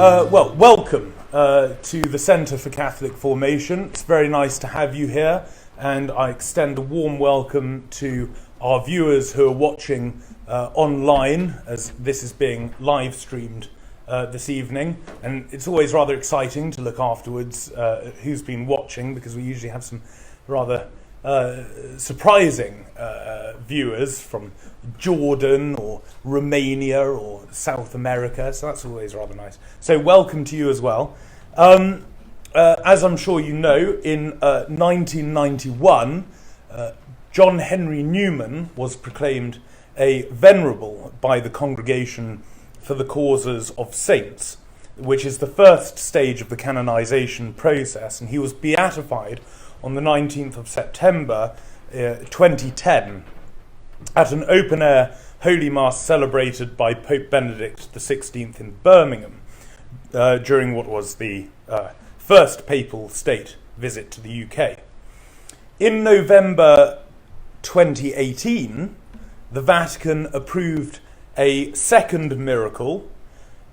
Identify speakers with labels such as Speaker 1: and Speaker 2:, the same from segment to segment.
Speaker 1: Welcome to the Centre for Catholic Formation. It's very nice to have you here, and I extend a warm welcome to our viewers who are watching online, as this is being live streamed this evening. And it's always rather exciting to look afterwards who's been watching, because we usually have some rather surprising viewers from Jordan or Romania or South America, so that's always rather nice. So welcome to you as well. As I'm sure you know, in 1991, John Henry Newman was proclaimed a venerable by the Congregation for the Causes of Saints, which is the first stage of the canonization process, and he was beatified on the 19th of September 2010 at an open-air Holy Mass celebrated by Pope Benedict XVI in Birmingham during what was the first papal state visit to the UK. In November 2018, the Vatican approved a second miracle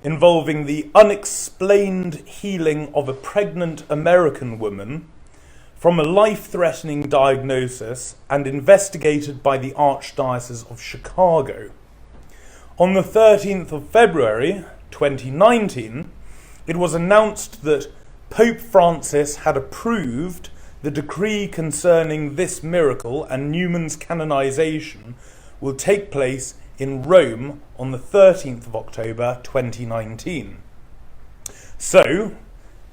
Speaker 1: involving the unexplained healing of a pregnant American woman from a life-threatening diagnosis and investigated by the Archdiocese of Chicago. On the 13th of February 2019, it was announced that Pope Francis had approved the decree concerning this miracle, and Newman's canonization will take place in Rome on the 13th of October 2019. So,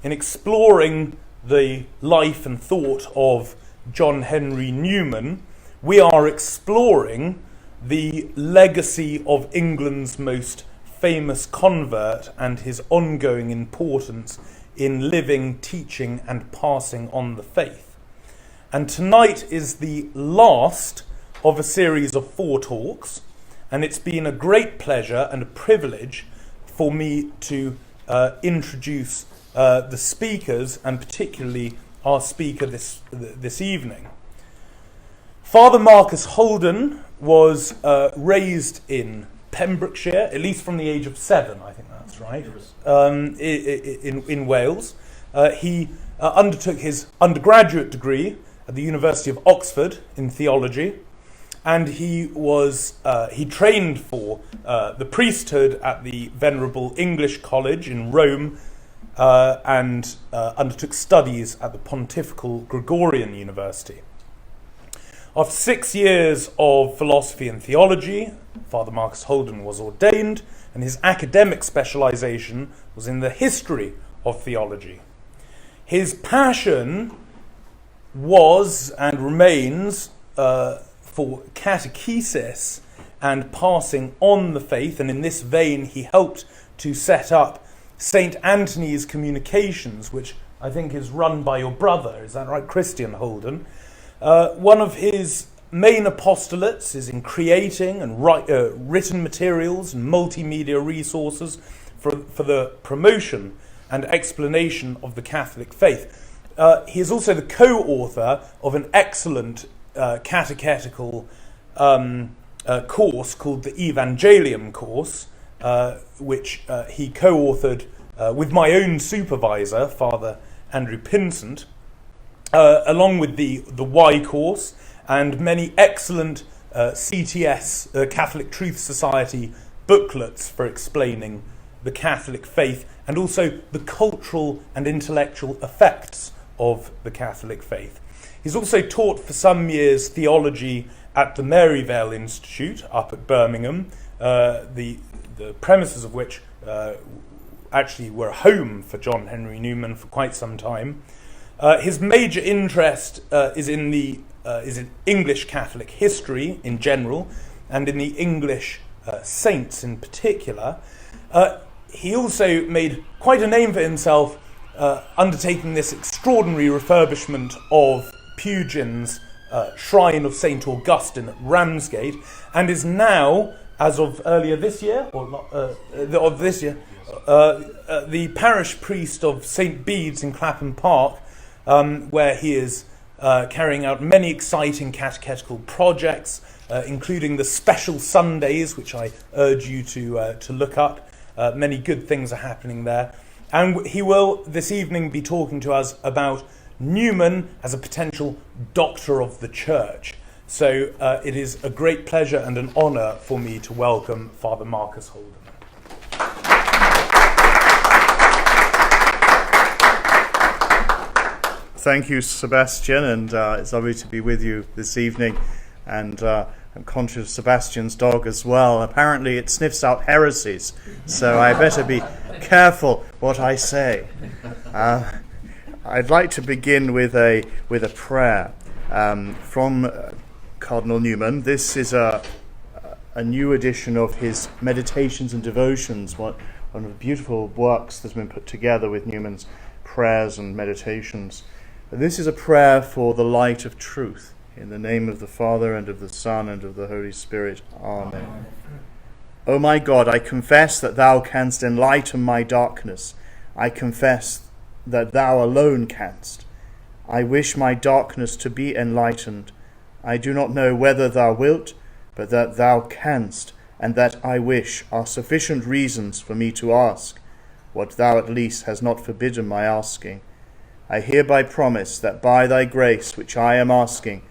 Speaker 1: in exploring the life and thought of John Henry Newman, we are exploring the legacy of England's most famous convert and his ongoing importance in living, teaching and passing on the faith. And tonight is the last of a series of 4 talks, and it's been a great pleasure and a privilege for me to introduce the speakers, and particularly our speaker this evening. Father Marcus Holden was raised in Pembrokeshire, at least from the age of 7, I think that's right, in Wales. He undertook his undergraduate degree at the University of Oxford in theology, and he trained for the priesthood at the Venerable English College in Rome, and undertook studies at the Pontifical Gregorian University. After 6 years of philosophy and theology, Father Marcus Holden was ordained, and his academic specialization was in the history of theology. His passion was and remains for catechesis and passing on the faith, and in this vein he helped to set up St Anthony's Communications, which I think is run by your brother, is that right, Christian Holden? One of his main apostolates is in creating and written materials and multimedia resources for the promotion and explanation of the Catholic faith. He is also the co-author of an excellent catechetical course called the Evangelium course, which he co-authored with my own supervisor, Father Andrew Pinsent, along with the Y course and many excellent CTS, Catholic Truth Society, booklets for explaining the Catholic faith and also the cultural and intellectual effects of the Catholic faith. He's also taught for some years theology at the Maryvale Institute up at Birmingham, the premises of which actually were a home for John Henry Newman for quite some time. His major interest is in English Catholic history in general, and in the English saints in particular. He also made quite a name for himself undertaking this extraordinary refurbishment of Pugin's shrine of St Augustine at Ramsgate, and is now, as of earlier this year, the parish priest of St Bede's in Clapham Park, where he is carrying out many exciting catechetical projects, including the special Sundays, which I urge you to look up. Many good things are happening there. And he will this evening be talking to us about Newman as a potential doctor of the Church. So it is a great pleasure and an honour for me to welcome Father Marcus Holden.
Speaker 2: Thank you, Sebastian, and it's lovely to be with you this evening. And I'm conscious of Sebastian's dog as well. Apparently it sniffs out heresies, so I better be careful what I say. I'd like to begin with a prayer from Cardinal Newman. This is a new edition of his Meditations and Devotions, one of the beautiful works that's been put together with Newman's prayers and meditations. This is a prayer for the light of truth. In the name of the Father, and of the Son, and of the Holy Spirit. Amen. O my God, I confess that thou canst enlighten my darkness. I confess that thou alone canst. I wish my darkness to be enlightened. I do not know whether thou wilt, but that thou canst, and that I wish are sufficient reasons for me to ask, what thou at least hast not forbidden my asking. I hereby promise that by thy grace, which I am asking,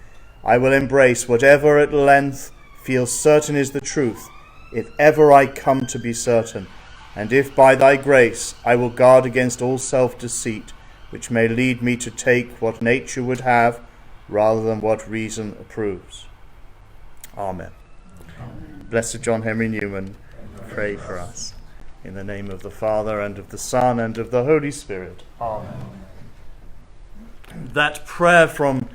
Speaker 2: I will embrace whatever at length feels certain is the truth, if ever I come to be certain, and if by thy grace I will guard against all self-deceit, which may lead me to take what nature would have, rather than what reason approves. Amen. Blessed John Henry Newman, pray for us. In the name of the Father, and of the Son, and of the Holy Spirit. Amen. That prayer from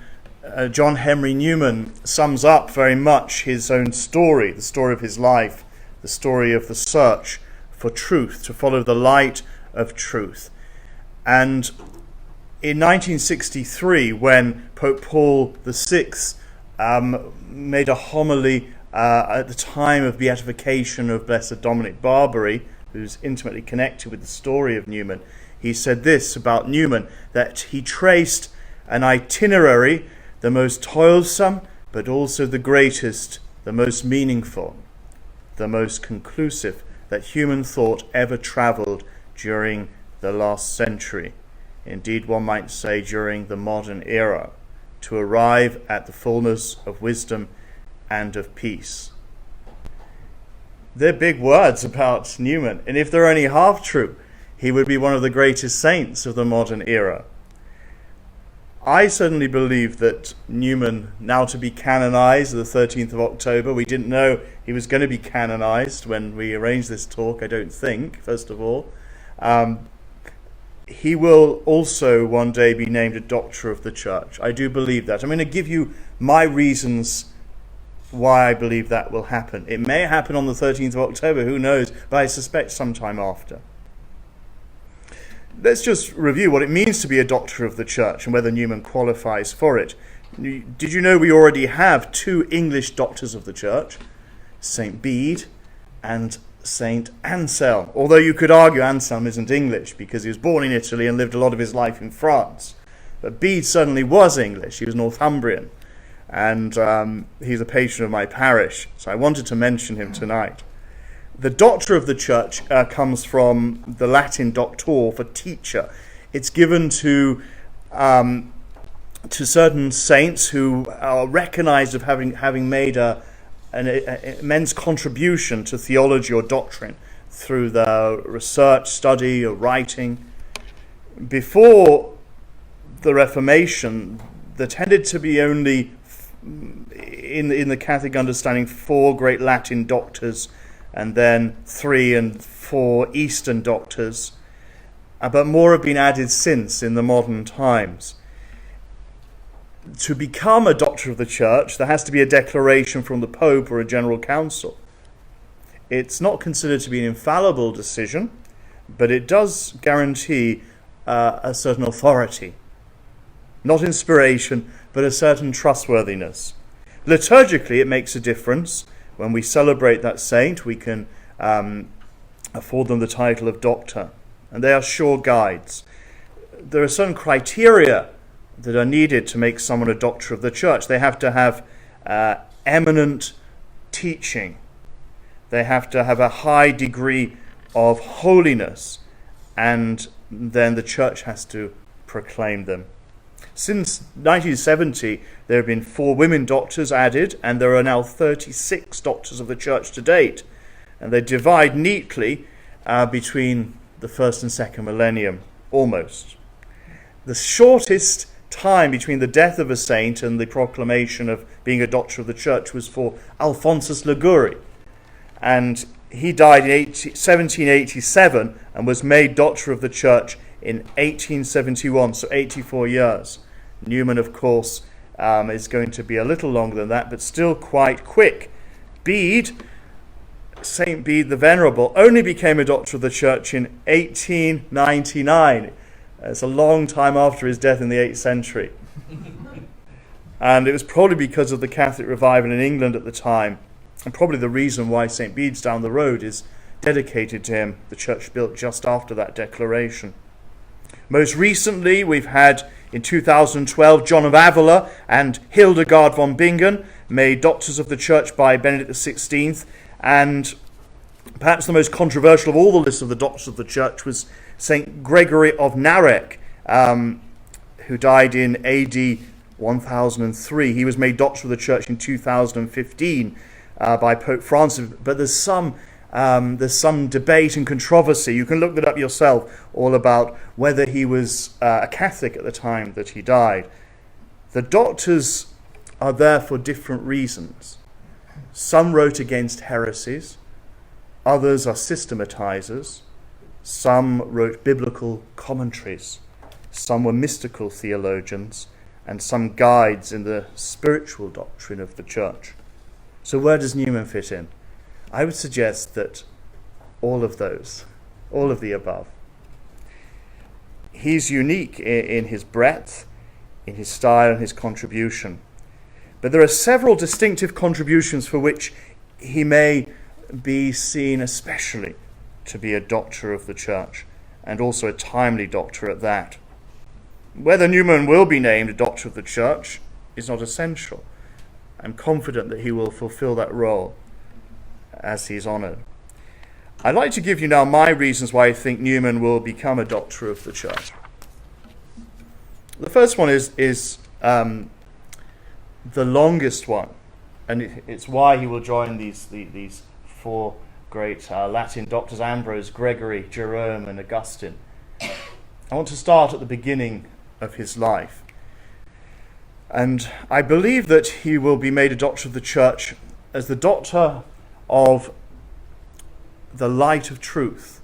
Speaker 2: John Henry Newman sums up very much his own story, the story of his life, the story of the search for truth, to follow the light of truth. And in 1963, when Pope Paul VI made a homily at the time of beatification of Blessed Dominic Barbary, who's intimately connected with the story of Newman, he said this about Newman, that he traced an itinerary, the most toilsome, but also the greatest, the most meaningful, the most conclusive that human thought ever travelled during the last century. Indeed, one might say during the modern era, to arrive at the fullness of wisdom and of peace. They're big words about Newman, and if they're only half true, he would be one of the greatest saints of the modern era. I certainly believe that Newman, now to be canonized, the 13th of October, we didn't know he was going to be canonized when we arranged this talk, I don't think, first of all. He will also one day be named a doctor of the Church. I do believe that. I'm going to give you my reasons why I believe that will happen. It may happen on the 13th of October, who knows, but I suspect sometime after. Let's just review what it means to be a doctor of the Church and whether Newman qualifies for it. Did you know we already have two English doctors of the Church, St. Bede and St. Anselm? Although you could argue Anselm isn't English because he was born in Italy and lived a lot of his life in France. But Bede certainly was English. He was Northumbrian. And he's a patron of my parish. So I wanted to mention him tonight. The doctor of the Church comes from the Latin doctor, for teacher. It's given to certain saints who are recognized of having made an immense contribution to theology or doctrine through their research, study, or writing. Before the Reformation, there tended to be only, in the Catholic understanding, 4 great Latin doctors, and then 3 and 4 Eastern doctors, but more have been added since in the modern times. To become a doctor of the Church, there has to be a declaration from the Pope or a General Council. It's not considered to be an infallible decision, but it does guarantee a certain authority. Not inspiration, but a certain trustworthiness. Liturgically, it makes a difference. When we celebrate that saint, we can afford them the title of doctor, and they are sure guides. There are certain criteria that are needed to make someone a doctor of the Church. They have to have eminent teaching. They have to have a high degree of holiness, and then the church has to proclaim them. Since 1970, there have been 4 women doctors added, and there are now 36 doctors of the church to date. And they divide neatly between the first and second millennium, almost. The shortest time between the death of a saint and the proclamation of being a doctor of the church was for Alphonsus Liguori. And he died in 1787 and was made doctor of the church in 1871, so 84 years. Newman, of course, is going to be a little longer than that, but still quite quick. Bede, St. Bede the Venerable, only became a doctor of the church in 1899. It's a long time after his death in the 8th century. And it was probably because of the Catholic revival in England at the time, and probably the reason why St. Bede's down the road is dedicated to him, the church built just after that declaration. Most recently, we've had, in 2012, John of Avila and Hildegard von Bingen made doctors of the church by Benedict XVI, and perhaps the most controversial of all the lists of the doctors of the church was St. Gregory of Narak, who died in AD 1003. He was made doctor of the church in 2015 by Pope Francis, but there's some debate and controversy. You can look that up yourself, all about whether he was a Catholic at the time that he died. The doctors are there for different reasons. Some wrote against heresies, others are systematizers, some wrote biblical commentaries, some were mystical theologians, and some guides in the spiritual doctrine of the church. So where does Newman fit in? I would suggest that all of those, all of the above. He's unique in his breadth, in his style and his contribution. But there are several distinctive contributions for which he may be seen especially to be a doctor of the church, and also a timely doctor at that. Whether Newman will be named a doctor of the church is not essential. I'm confident that he will fulfill that role as he's honoured. I'd like to give you now my reasons why I think Newman will become a doctor of the church. The first one is the longest one, and it's why he will join these 4 great Latin doctors: Ambrose, Gregory, Jerome, and Augustine. I want to start at the beginning of his life. And I believe that he will be made a doctor of the church as the doctor of the light of truth,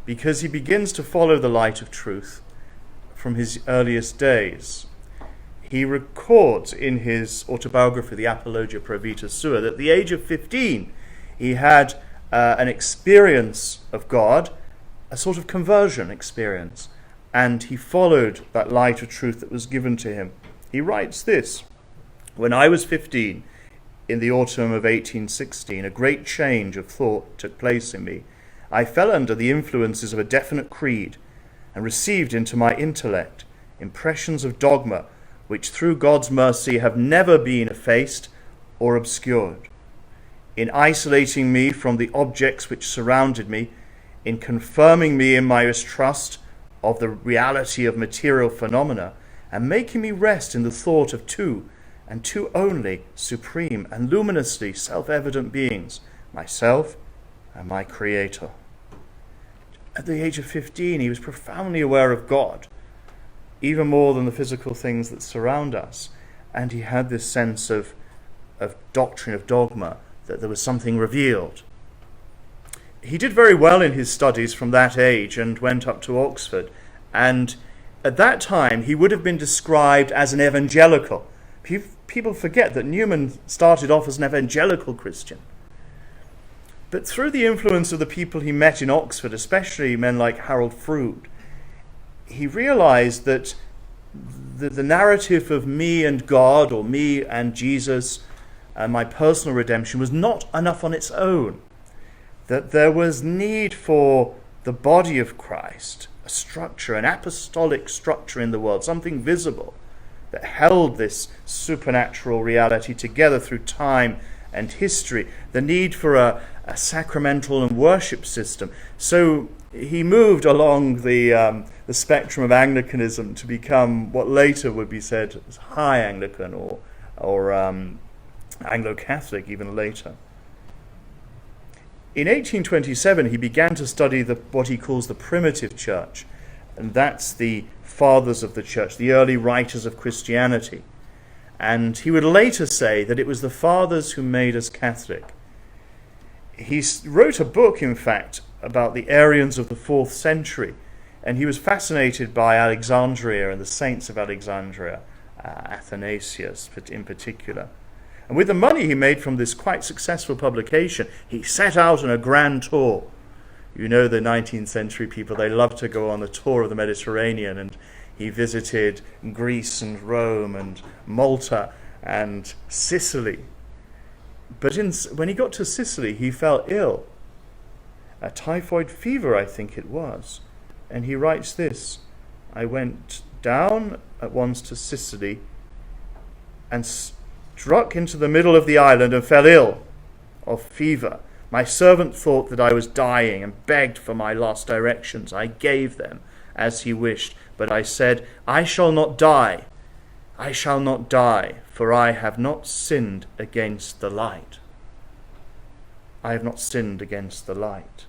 Speaker 2: because he begins to follow the light of truth from his earliest days. He records in his autobiography, the Apologia Pro Vita Sua, that at the age of 15, he had an experience of God, a sort of conversion experience, and he followed that light of truth that was given to him. He writes this: "When I was 15, in the autumn of 1816, a great change of thought took place in me. I fell under the influences of a definite creed and received into my intellect impressions of dogma which through God's mercy have never been effaced or obscured. In isolating me from the objects which surrounded me, in confirming me in my mistrust of the reality of material phenomena, and making me rest in the thought of two, and two only, supreme and luminously self-evident beings, myself and my Creator." At the age of 15, he was profoundly aware of God, even more than the physical things that surround us. And he had this sense of doctrine, of dogma, that there was something revealed. He did very well in his studies from that age and went up to Oxford. And at that time, he would have been described as an evangelical. People forget that Newman started off as an evangelical Christian. But through the influence of the people he met in Oxford, especially men like Harold Froude, he realized that the narrative of me and God, or me and Jesus, and my personal redemption was not enough on its own. That there was need for the body of Christ, a structure, an apostolic structure in the world, something visible that held this supernatural reality together through time and history, the need for a sacramental and worship system. So he moved along the spectrum of Anglicanism to become what later would be said as High Anglican or Anglo-Catholic even later. In 1827, he began to study what he calls the primitive church, and that's the fathers of the church, the early writers of Christianity. And he would later say that it was the fathers who made us Catholic. He wrote a book, in fact, about the Arians of the 4th century, and he was fascinated by Alexandria and the saints of Alexandria, Athanasius in particular. And with the money he made from this quite successful publication, he set out on a grand tour. You know the 19th century people, they loved to go on a tour of the Mediterranean, and he visited Greece and Rome and Malta and Sicily. But when he got to Sicily, he fell ill. A typhoid fever, I think it was. And he writes this: I went down at once to Sicily and struck into the middle of the island and fell ill of fever. My servant thought that I was dying and begged for my last directions. I gave them as he wished, but I said, I shall not die. I shall not die, for I have not sinned against the light. I have not sinned against the light.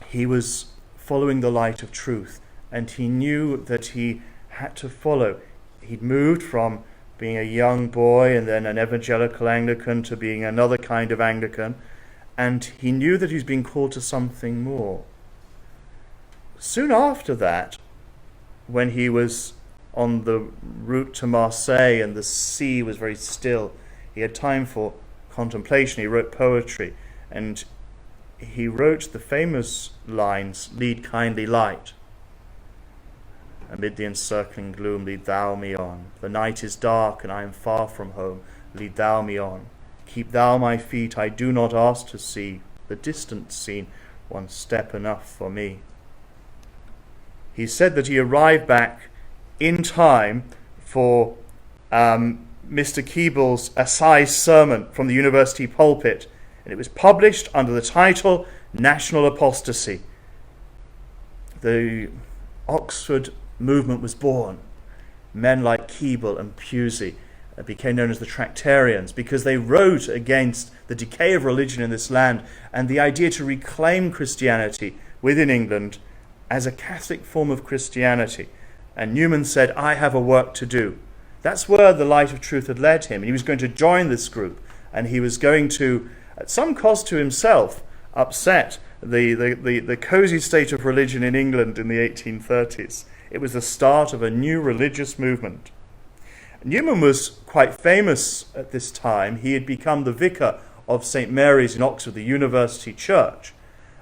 Speaker 2: He was following the light of truth, and he knew that he had to follow. He'd moved from being a young boy and then an evangelical Anglican to being another kind of Anglican, and he knew that he was being called to something more. Soon after that, when he was on the route to Marseille and the sea was very still, he had time for contemplation. He wrote poetry, and he wrote the famous lines, Lead kindly light. Amid the encircling gloom, lead thou me on. The night is dark and I am far from home. Lead thou me on. Keep thou my feet, I do not ask to see the distant scene, one step enough for me. He said that he arrived back in time for Mr. Keeble's assize sermon from the university pulpit, and it was published under the title National Apostasy. The Oxford movement was born. Men like Keble and Pusey became known as the Tractarians because they wrote against the decay of religion in this land and the idea to reclaim Christianity within England as a Catholic form of Christianity. And Newman said, I have a work to do. That's where the light of truth had led him. He was going to join this group, and he was going to, at some cost to himself, upset the cozy state of religion in England in the 1830s. It was the start of a new religious movement. Newman was quite famous at this time. He had become the vicar of St Mary's in Oxford, the university church,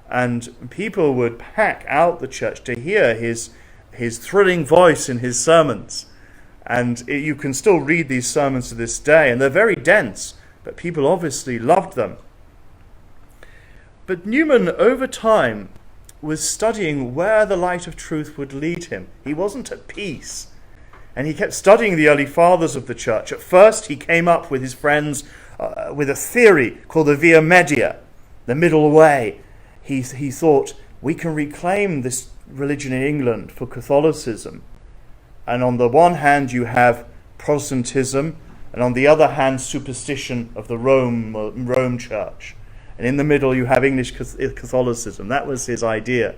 Speaker 2: and people would pack out the church to hear his thrilling voice in his sermons. And you can still read these sermons to this day, and they're very dense, but people obviously loved them. But Newman, over time, was studying where the light of truth would lead him. He wasn't at peace, and he kept studying the early fathers of the church. At first, he came up with his friends with a theory called the Via Media, the middle way. He thought, we can reclaim this religion in England for Catholicism. And on the one hand, you have Protestantism, and on the other hand, superstition of the Rome Church. And in the middle, you have English Catholicism. That was his idea.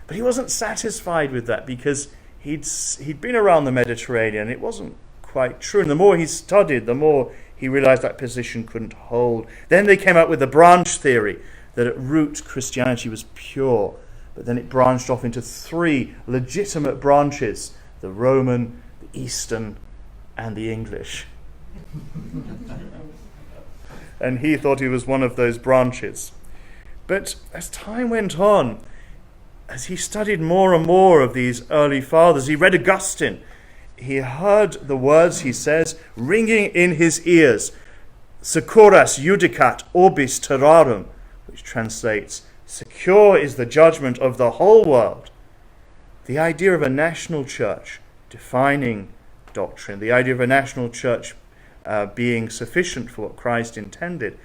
Speaker 2: But he wasn't satisfied with that because he'd been around the Mediterranean. It wasn't quite true. And the more he studied, the more he realized that position couldn't hold. Then they came up with the branch theory, that at root Christianity was pure. But then it branched off into three legitimate branches: the Roman, the Eastern, and the English. And he thought he was one of those branches. But as time went on, as he studied more and more of these early fathers, he read Augustine. He heard the words, he says, ringing in his ears, Securas judicat orbis terrarum, which translates, secure is the judgment of the whole world. The idea of a national church defining doctrine, the idea of a national church being sufficient for what Christ intended,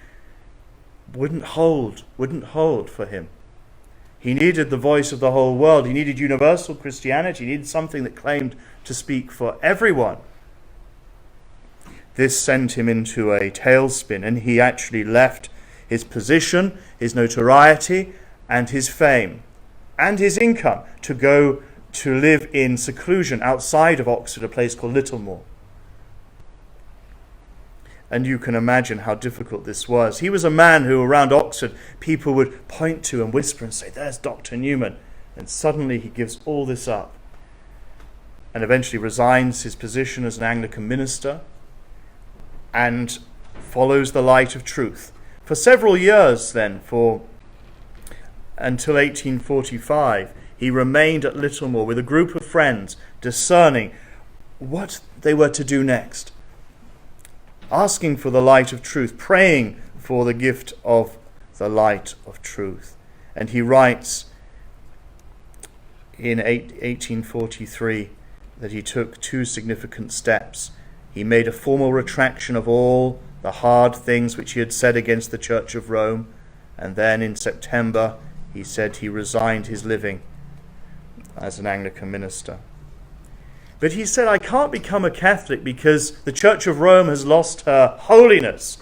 Speaker 2: wouldn't hold for him. He needed the voice of the whole world. He needed universal Christianity. He needed something that claimed to speak for everyone. This sent him into a tailspin, and he actually left his position, his notoriety, and his fame, and his income to go to live in seclusion outside of Oxford, a place called Littlemore. And you can imagine how difficult this was. He was a man who, around Oxford, people would point to and whisper and say, "There's Dr. Newman." And suddenly he gives all this up and eventually resigns his position as an Anglican minister and follows the light of truth. For several years then, until 1845, he remained at Littlemore with a group of friends, discerning what they were to do next, asking for the light of truth, praying for the gift of the light of truth. And he writes in 1843 that he took two significant steps. He made a formal retraction of all the hard things which he had said against the Church of Rome, and then in September he said he resigned his living as an Anglican minister. But he said, "I can't become a Catholic because the Church of Rome has lost her holiness."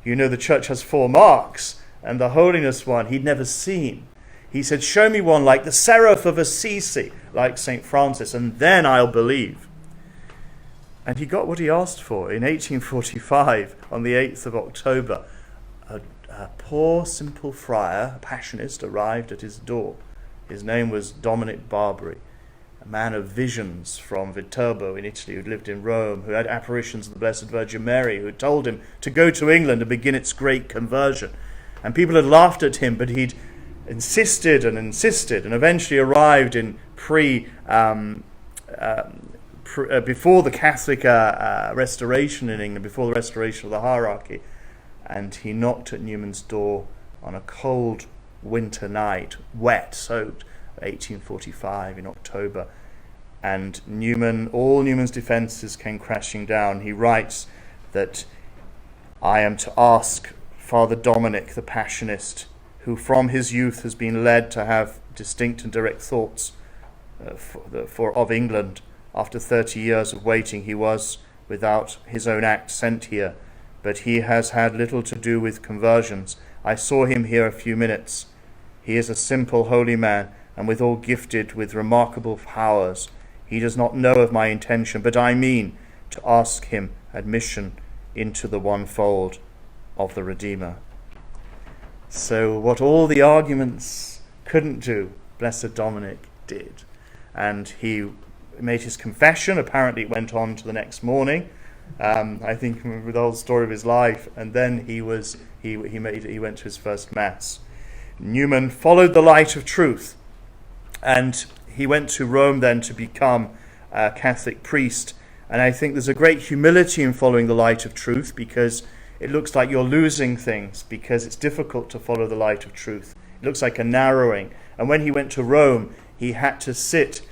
Speaker 2: You know, the Church has 4 marks, and the holiness one he'd never seen. He said, "Show me one like the Seraph of Assisi, like St. Francis, and then I'll believe." And he got what he asked for. In 1845, on the 8th of October, a poor, simple friar, a Passionist, arrived at his door. His name was Dominic Barbary, a man of visions from Viterbo in Italy, who'd lived in Rome, who had apparitions of the Blessed Virgin Mary, who had told him to go to England and begin its great conversion. And people had laughed at him, but he'd insisted, and eventually arrived in before the Catholic restoration in England, before the restoration of the hierarchy. And he knocked at Newman's door on a cold winter night, wet, soaked, 1845 in October, and all Newman's defences came crashing down. He writes that I am to ask Father Dominic, the Passionist, who from his youth has been led to have distinct and direct thoughts of England. After 30 years of waiting, he was, without his own act, sent here, but he has had little to do with conversions. I saw him here a few minutes. He is a simple, holy man, and withal gifted with remarkable powers. He does not know of my intention, but I mean to ask him admission into the one fold of the Redeemer. So what all the arguments couldn't do, Blessed Dominic did. And he made his confession. Apparently it went on to the next morning. I think with the whole story of his life. And then he went to his first Mass. Newman followed the light of truth, and he went to Rome then to become a Catholic priest. And I think there's a great humility in following the light of truth, because it looks like you're losing things, because it's difficult to follow the light of truth. It looks like a narrowing. And when he went to Rome, he had to sit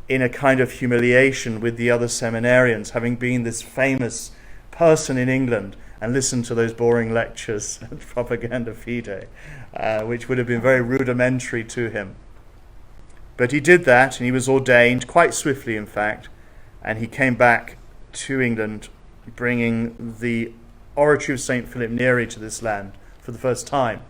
Speaker 2: in a kind of humiliation with the other seminarians, having been this famous person in England, and listen to those boring lectures and propaganda fide, which would have been very rudimentary to him. But he did that, and he was ordained quite swiftly, in fact, and he came back to England, bringing the oratory of St. Philip Neri to this land for the first time,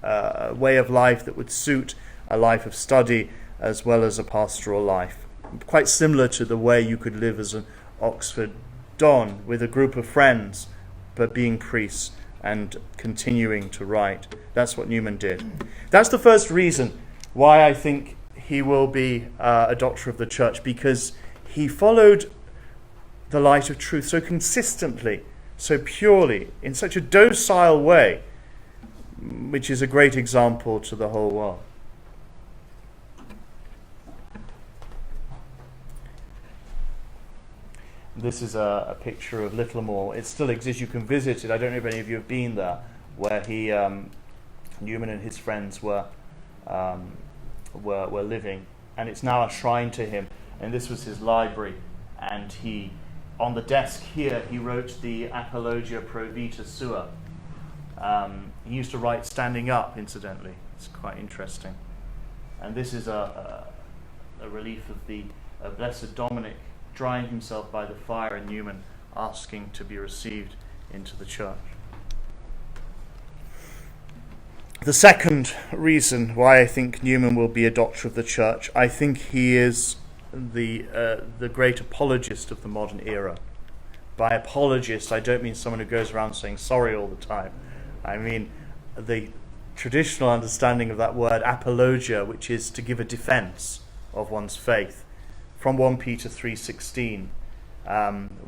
Speaker 2: a way of life that would suit a life of study as well as a pastoral life, quite similar to the way you could live as an Oxford Don, with a group of friends, but being priests and continuing to write. That's what Newman did. That's the first reason why I think he will be a doctor of the Church, because he followed the light of truth so consistently, so purely, in such a docile way, which is a great example to the whole world. This is a picture of Littlemore. It still exists. You can visit it. I don't know if any of you have been there, where Newman and his friends were living, and it's now a shrine to him. And this was his library, and on the desk here he wrote the Apologia Pro Vita Sua, He used to write standing up, incidentally. It's quite interesting. And this is a relief of the Blessed Dominic drying himself by the fire and Newman asking to be received into the church. The second reason why I think Newman will be a doctor of the church, I think he is the great apologist of the modern era. By apologist, I don't mean someone who goes around saying sorry all the time. I mean the traditional understanding of that word apologia, which is to give a defense of one's faith, from 1 Peter 3:16,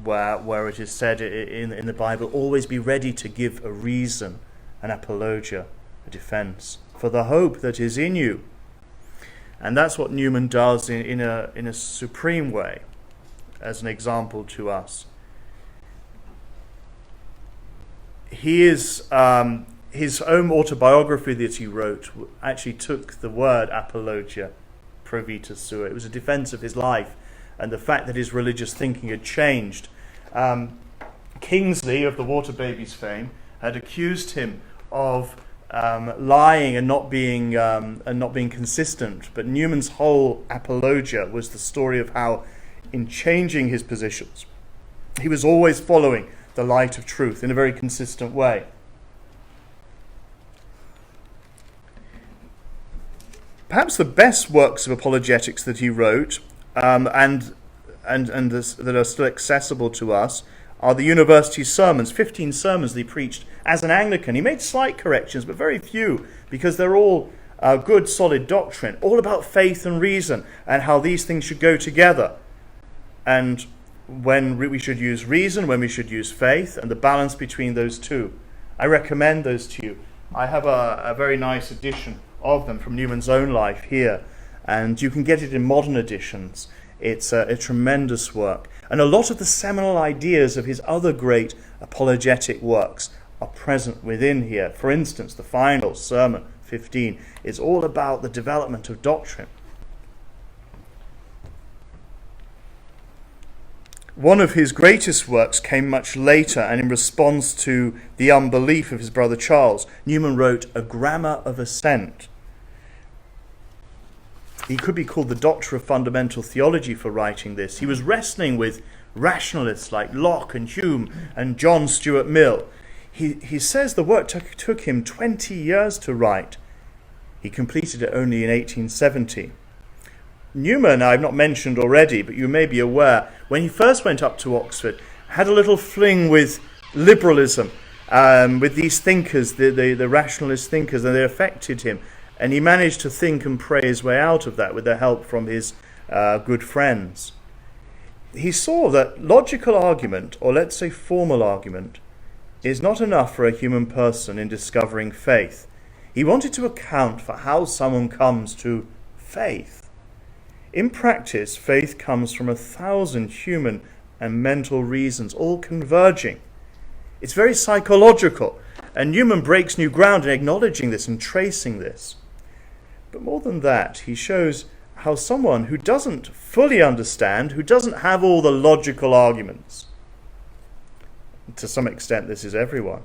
Speaker 2: where it is said in the Bible, always be ready to give a reason, an apologia, a defense, for the hope that is in you. And that's what Newman does in a supreme way, as an example to us. He is his own autobiography that he wrote actually took the word apologia pro vita sua. It was a defense of his life and the fact that his religious thinking had changed. Kingsley, of the Water Babies fame, had accused him of lying and not being consistent. But Newman's whole apologia was the story of how, in changing his positions, he was always following the light of truth in a very consistent way. Perhaps the best works of apologetics that he wrote, that are still accessible to us, are the university sermons, 15 sermons that he preached as an Anglican. He made slight corrections, but very few, because they're all good, solid doctrine, all about faith and reason, and how these things should go together, and when we should use reason, when we should use faith, and the balance between those two. I recommend those to you. I have a very nice edition of them from Newman's own life here, and you can get it in modern editions. It's a tremendous work. And a lot of the seminal ideas of his other great apologetic works are present within here. For instance, the final sermon, 15, is all about the development of doctrine. One of his greatest works came much later, and in response to the unbelief of his brother Charles, Newman wrote a Grammar of Assent. He could be called the Doctor of Fundamental Theology for writing this. He was wrestling with rationalists like Locke and Hume and John Stuart Mill. He says the work took him 20 years to write. He completed it only in 1870. Newman, I've not mentioned already, but you may be aware, when he first went up to Oxford, had a little fling with liberalism, with these thinkers, the rationalist thinkers, and they affected him. And he managed to think and pray his way out of that with the help from his good friends. He saw that logical argument, or let's say formal argument, is not enough for a human person in discovering faith. He wanted to account for how someone comes to faith. In practice, faith comes from 1,000 human and mental reasons, all converging. It's very psychological, and Newman breaks new ground in acknowledging this and tracing this. But more than that, he shows how someone who doesn't fully understand, who doesn't have all the logical arguments, to some extent this is everyone,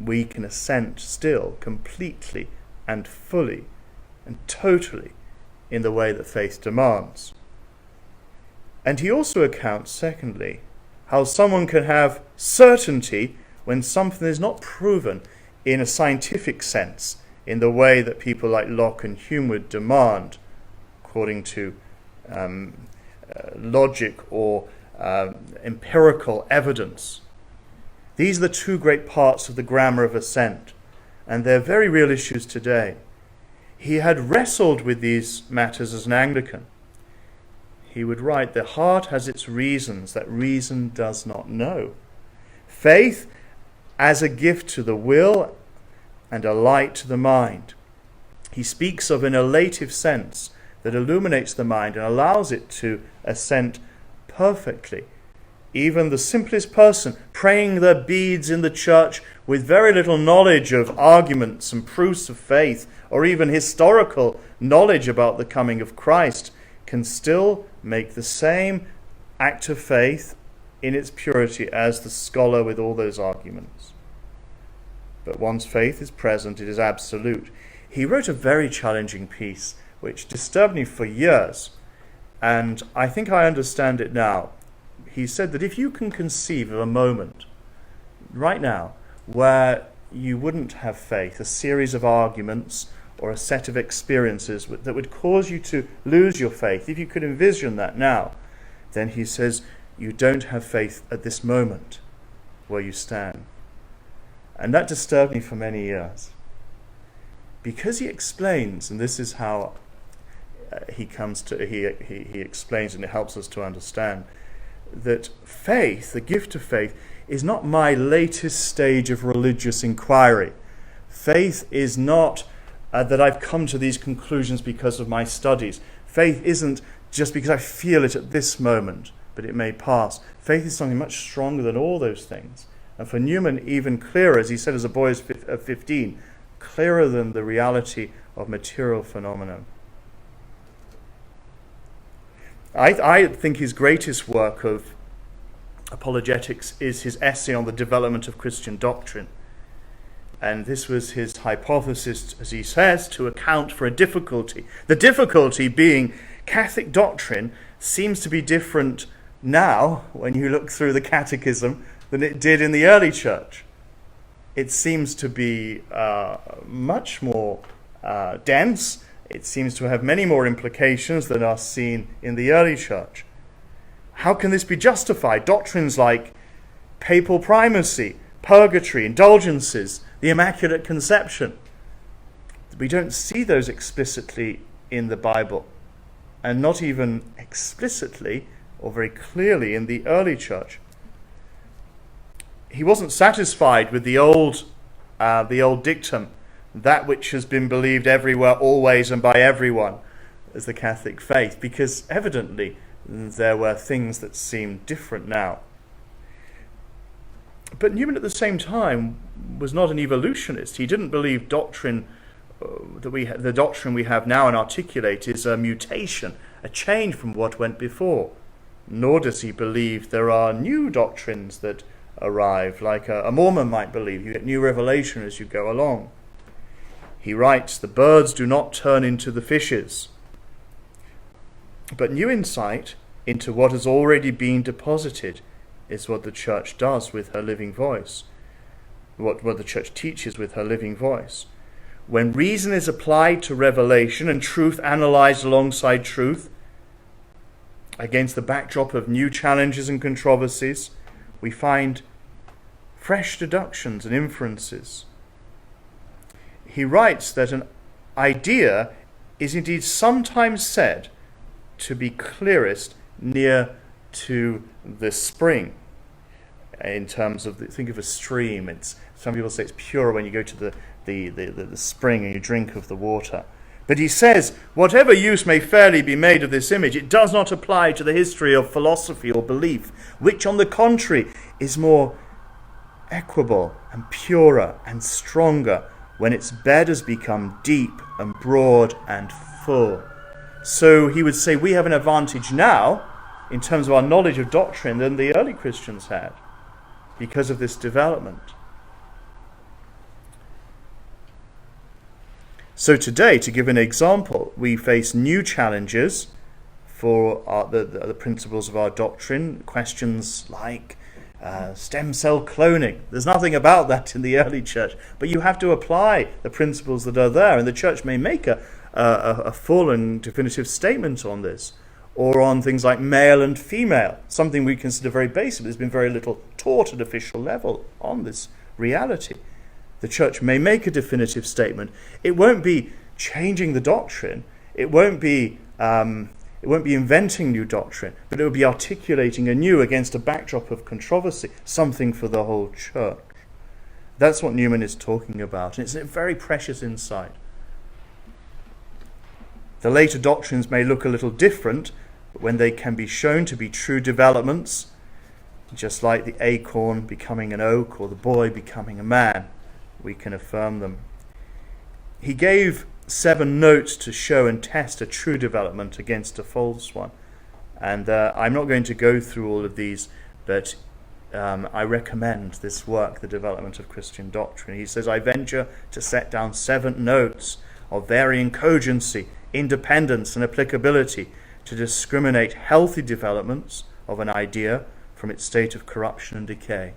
Speaker 2: we can assent still completely and fully and totally in the way that faith demands. And he also accounts, secondly, how someone can have certainty when something is not proven in a scientific sense, in the way that people like Locke and Hume would demand, according to logic or empirical evidence. These are the two great parts of the Grammar of Assent, and they're very real issues today. He had wrestled with these matters as an Anglican. He would write, "The heart has its reasons that reason does not know. Faith as a gift to the will and a light to the mind." He speaks of an elative sense that illuminates the mind and allows it to assent perfectly. Even the simplest person praying their beads in the church with very little knowledge of arguments and proofs of faith, or even historical knowledge about the coming of Christ, can still make the same act of faith in its purity as the scholar with all those arguments. But once faith is present, it is absolute. He wrote a very challenging piece, which disturbed me for years, and I think I understand it now. He said that if you can conceive of a moment, right now, where you wouldn't have faith, a series of arguments or a set of experiences that would cause you to lose your faith, if you could envision that now, then he says you don't have faith at this moment where you stand. And that disturbed me for many years. Because he explains, and this is how he explains, and it helps us to understand, that faith, the gift of faith, is not my latest stage of religious inquiry. Faith is not that I've come to these conclusions because of my studies. Faith isn't just because I feel it at this moment, but it may pass. Faith is something much stronger than all those things. And for Newman, even clearer, as he said as a boy of 15, clearer than the reality of material phenomenon. I think his greatest work of apologetics is his essay on the development of Christian doctrine. And this was his hypothesis, as he says, to account for a difficulty. The difficulty being Catholic doctrine seems to be different now, when you look through the catechism, than it did in the early church. It seems to be much more dense. It seems to have many more implications than are seen in the early church. How can this be justified? Doctrines like papal primacy, purgatory, indulgences, the Immaculate Conception. We don't see those explicitly in the Bible, and not even explicitly or very clearly in the early church. He wasn't satisfied with the old dictum, that which has been believed everywhere, always, and by everyone, as the Catholic faith, because evidently there were things that seemed different now. But Newman at the same time was not an evolutionist. He didn't believe doctrine the doctrine we have now and articulate is a mutation, a change from what went before. Nor does he believe there are new doctrines that arrive, like a Mormon might believe. You get new revelation as you go along. He writes, "The birds do not turn into the fishes, but new insight into what has already been deposited is what the Church does with her living voice, what the Church teaches with her living voice. When reason is applied to revelation and truth analysed alongside truth, against the backdrop of new challenges and controversies, we find fresh deductions and inferences." He writes that an idea is indeed sometimes said to be clearest near to the spring. In terms of, think of a stream. Some people say it's pure when you go to the spring and you drink of the water. But he says, whatever use may fairly be made of this image, it does not apply to the history of philosophy or belief, which on the contrary is more equable and purer and stronger when its bed has become deep and broad and full. So he would say we have an advantage now in terms of our knowledge of doctrine than the early Christians had because of this development. So today, to give an example, we face new challenges for the principles of our doctrine, questions like stem cell cloning. There's nothing about that in the early church, but you have to apply the principles that are there, and the church may make a full and definitive statement on this, or on things like male and female, something we consider very basic, but there's been very little taught at official level on this reality. The church may make a definitive statement. It won't be changing the doctrine. It won't be inventing new doctrine, but it will be articulating anew against a backdrop of controversy, something for the whole church. That's what Newman is talking about, and it's a very precious insight. The later doctrines may look a little different, but when they can be shown to be true developments, just like the acorn becoming an oak or the boy becoming a man, we can affirm them. He gave 7 notes to show and test a true development against a false one. And I'm not going to go through all of these, but I recommend this work, The Development of Christian Doctrine. He says, I venture to set down 7 notes of varying cogency, independence, and applicability to discriminate healthy developments of an idea from its state of corruption and decay.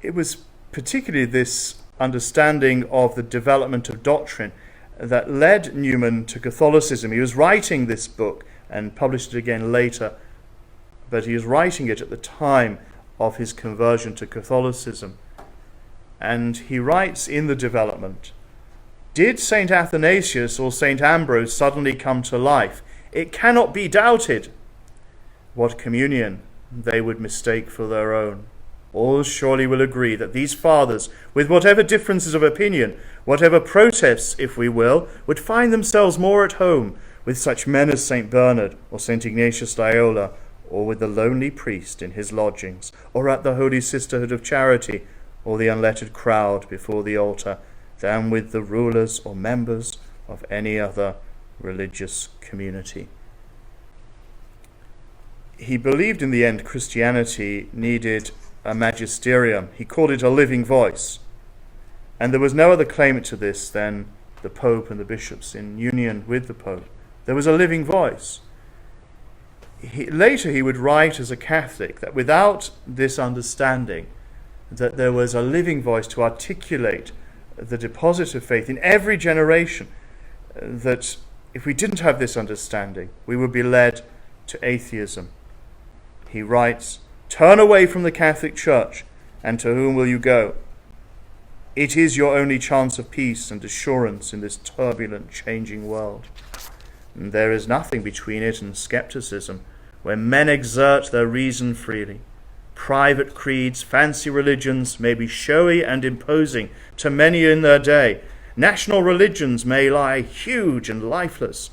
Speaker 2: It was particularly this understanding of the development of doctrine that led Newman to Catholicism. He was writing this book and published it again later, but he was writing it at the time of his conversion to Catholicism. And he writes in the Development, did St. Athanasius or St. Ambrose suddenly come to life, it cannot be doubted what communion they would mistake for their own. All surely will agree that these fathers, with whatever differences of opinion, whatever protests, if we will, would find themselves more at home with such men as St. Bernard or St. Ignatius Loyola, or with the lonely priest in his lodgings, or at the Holy Sisterhood of Charity, or the unlettered crowd before the altar, than with the rulers or members of any other religious community. He believed in the end Christianity needed a magisterium. He called it a living voice. And there was no other claimant to this than the Pope and the bishops in union with the Pope. There was a living voice. Later he would write as a Catholic that without this understanding, that there was a living voice to articulate the deposit of faith in every generation, that if we didn't have this understanding, we would be led to atheism. He writes, turn away from the Catholic Church, and to whom will you go? It is your only chance of peace and assurance in this turbulent, changing world. And there is nothing between it and skepticism, where men exert their reason freely. Private creeds, fancy religions may be showy and imposing to many in their day. National religions may lie huge and lifeless,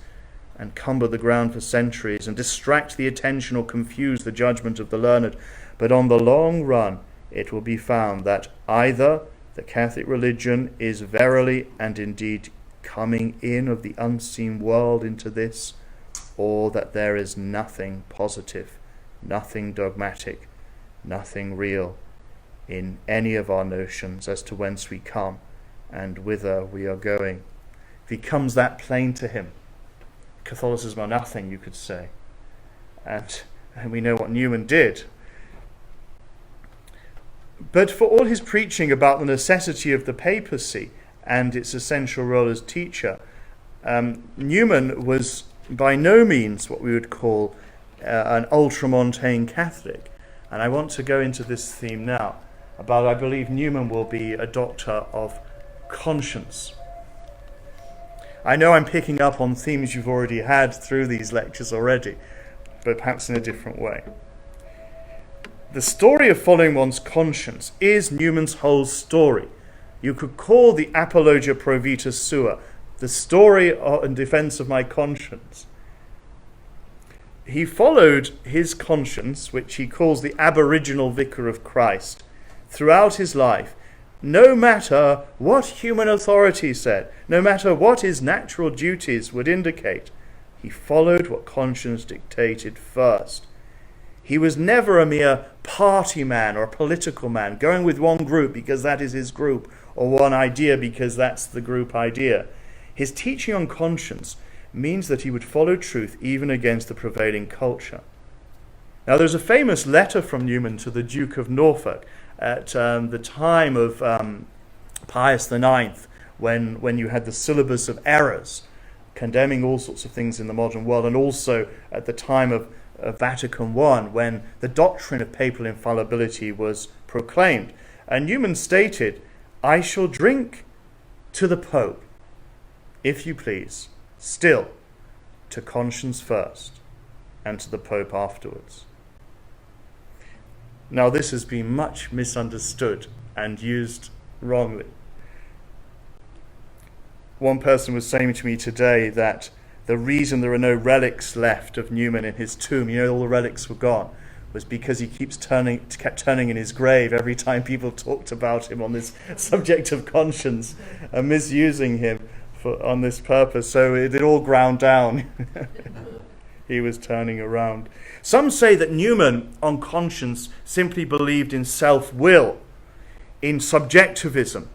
Speaker 2: and cumber the ground for centuries, and distract the attention or confuse the judgment of the learned. But on the long run, it will be found that either the Catholic religion is verily and indeed coming in of the unseen world into this, or that there is nothing positive, nothing dogmatic, nothing real in any of our notions as to whence we come and whither we are going. It becomes that plain to him. Catholicism are nothing, you could say. And we know what Newman did. But for all his preaching about the necessity of the papacy and its essential role as teacher, Newman was by no means what we would call an ultramontane Catholic. And I want to go into this theme now, about I believe Newman will be a doctor of conscience. I know I'm picking up on themes you've already had through these lectures already, but perhaps in a different way. The story of following one's conscience is Newman's whole story. You could call the Apologia Pro Vita Sua the story in defense of my conscience. He followed his conscience, which he calls the aboriginal vicar of Christ, throughout his life, no matter what human authority said, no matter what his natural duties would indicate. He followed what conscience dictated first. He was never a mere party man or a political man, going with one group because that is his group, or one idea because that's the group idea. His teaching on conscience means that he would follow truth even against the prevailing culture. Now, there's a famous letter from Newman to the Duke of Norfolk at the time of Pius IX, when you had the syllabus of errors, condemning all sorts of things in the modern world, and also at the time of Vatican I, when the doctrine of papal infallibility was proclaimed. And Newman stated, I shall drink to the Pope, if you please, still, to conscience first, and to the Pope afterwards. Now, this has been much misunderstood and used wrongly. One person was saying to me today that the reason there are no relics left of Newman in his tomb, all the relics were gone, was because he kept turning in his grave every time people talked about him on this subject of conscience and misusing him on this purpose. So it all ground down. he was turning around. Some say that Newman, on conscience, simply believed in self-will, in subjectivism,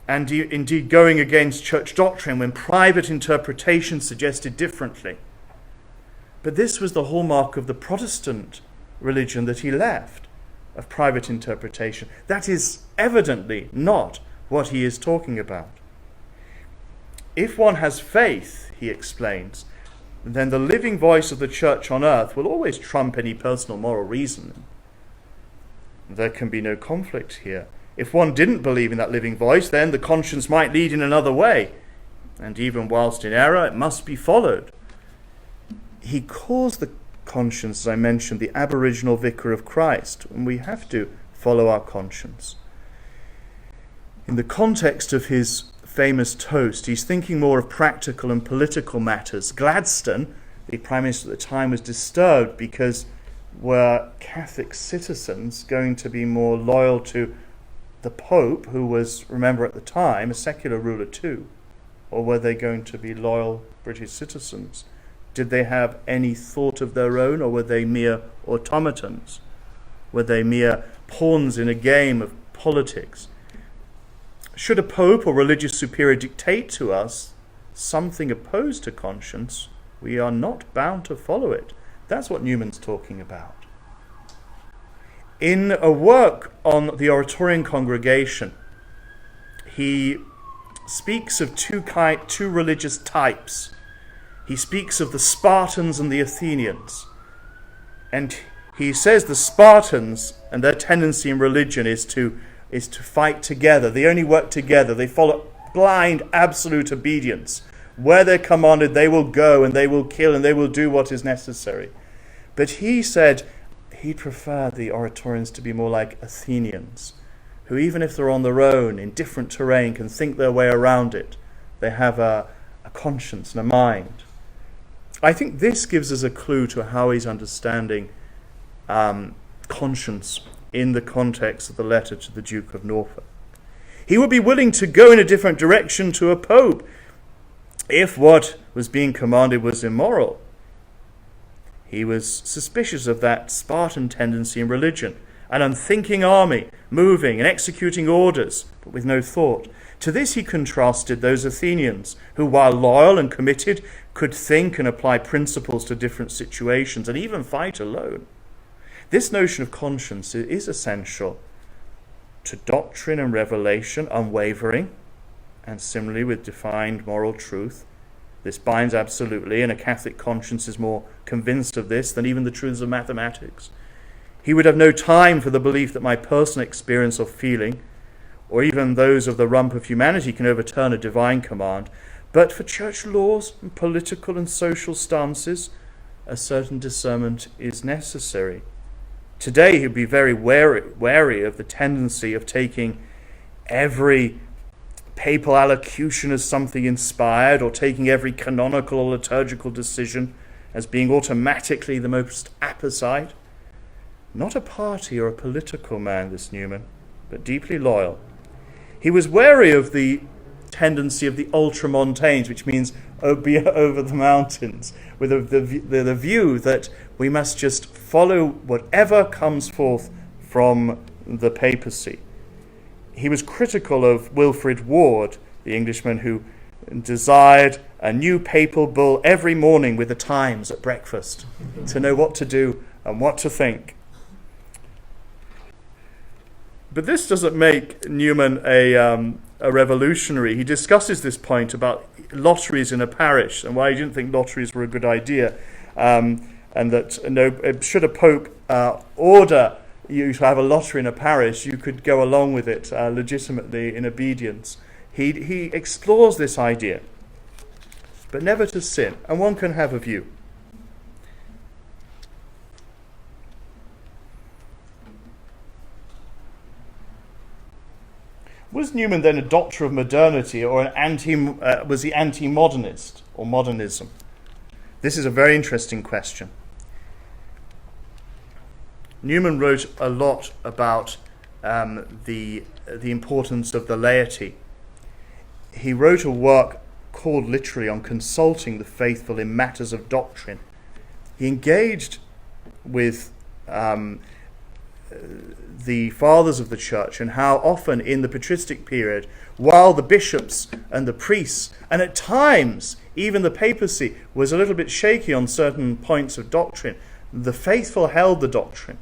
Speaker 2: and indeed going against church doctrine when private interpretation suggested differently. But this was the hallmark of the Protestant religion that he left, of private interpretation. That is evidently not what he is talking about. If one has faith, he explains, then the living voice of the church on earth will always trump any personal moral reasoning. There can be no conflict here. If one didn't believe in that living voice, then the conscience might lead in another way, and even whilst in error, it must be followed. He calls the conscience, as I mentioned, the aboriginal vicar of Christ, and we have to follow our conscience. In the context of his famous toast, he's thinking more of practical and political matters. Gladstone, the Prime Minister at the time, was disturbed because were Catholic citizens going to be more loyal to the Pope, who was, remember at the time, a secular ruler too, or were they going to be loyal British citizens? Did they have any thought of their own, or were they mere automatons? Were they mere pawns in a game of politics? Should a pope or religious superior dictate to us something opposed to conscience, we are not bound to follow it. That's what Newman's talking about. In a work on the Oratorian congregation, he speaks of two religious types. He speaks of the Spartans and the Athenians. And he says the Spartans and their tendency in religion is to fight together. They only work together. They follow blind, absolute obedience. Where they're commanded, they will go and they will kill and they will do what is necessary. But he said he preferred the Oratorians to be more like Athenians, who even if they're on their own in different terrain can think their way around it. They have a conscience and a mind. I think this gives us a clue to how he's understanding conscience in the context of the letter to the Duke of Norfolk. He would be willing to go in a different direction to a pope if what was being commanded was immoral. He was suspicious of that Spartan tendency in religion, an unthinking army, moving and executing orders, but with no thought. To this he contrasted those Athenians who, while loyal and committed, could think and apply principles to different situations and even fight alone. This notion of conscience is essential to doctrine and revelation, unwavering, and similarly with defined moral truth. This binds absolutely, and a Catholic conscience is more convinced of this than even the truths of mathematics. He would have no time for the belief that my personal experience or feeling, or even those of the rump of humanity, can overturn a divine command. But for church laws and political and social stances, a certain discernment is necessary. Today, he'd be very wary of the tendency of taking every papal allocution as something inspired, or taking every canonical or liturgical decision as being automatically the most apposite. Not a party or a political man, this Newman, but deeply loyal. He was wary of the tendency of the ultramontanes, which means be over the mountains, with the view that we must just follow whatever comes forth from the papacy. He was critical of Wilfrid Ward, the Englishman who desired a new papal bull every morning with the Times at breakfast to know what to do and what to think. But this doesn't make Newman a revolutionary. He discusses this point about lotteries in a parish and why he didn't think lotteries were a good idea, and that should a pope order you to have a lottery in a parish, you could go along with it legitimately in obedience. He explores this idea, but never to sin, and one can have a view. Was Newman then a doctor of modernity, or was he anti-modernist or modernism? This is a very interesting question. Newman wrote a lot about the importance of the laity. He wrote a work called literally on consulting the faithful in matters of doctrine, He engaged with the fathers of the church, and how often in the patristic period, while the bishops and the priests, and at times even the papacy, was a little bit shaky on certain points of doctrine, the faithful held the doctrine.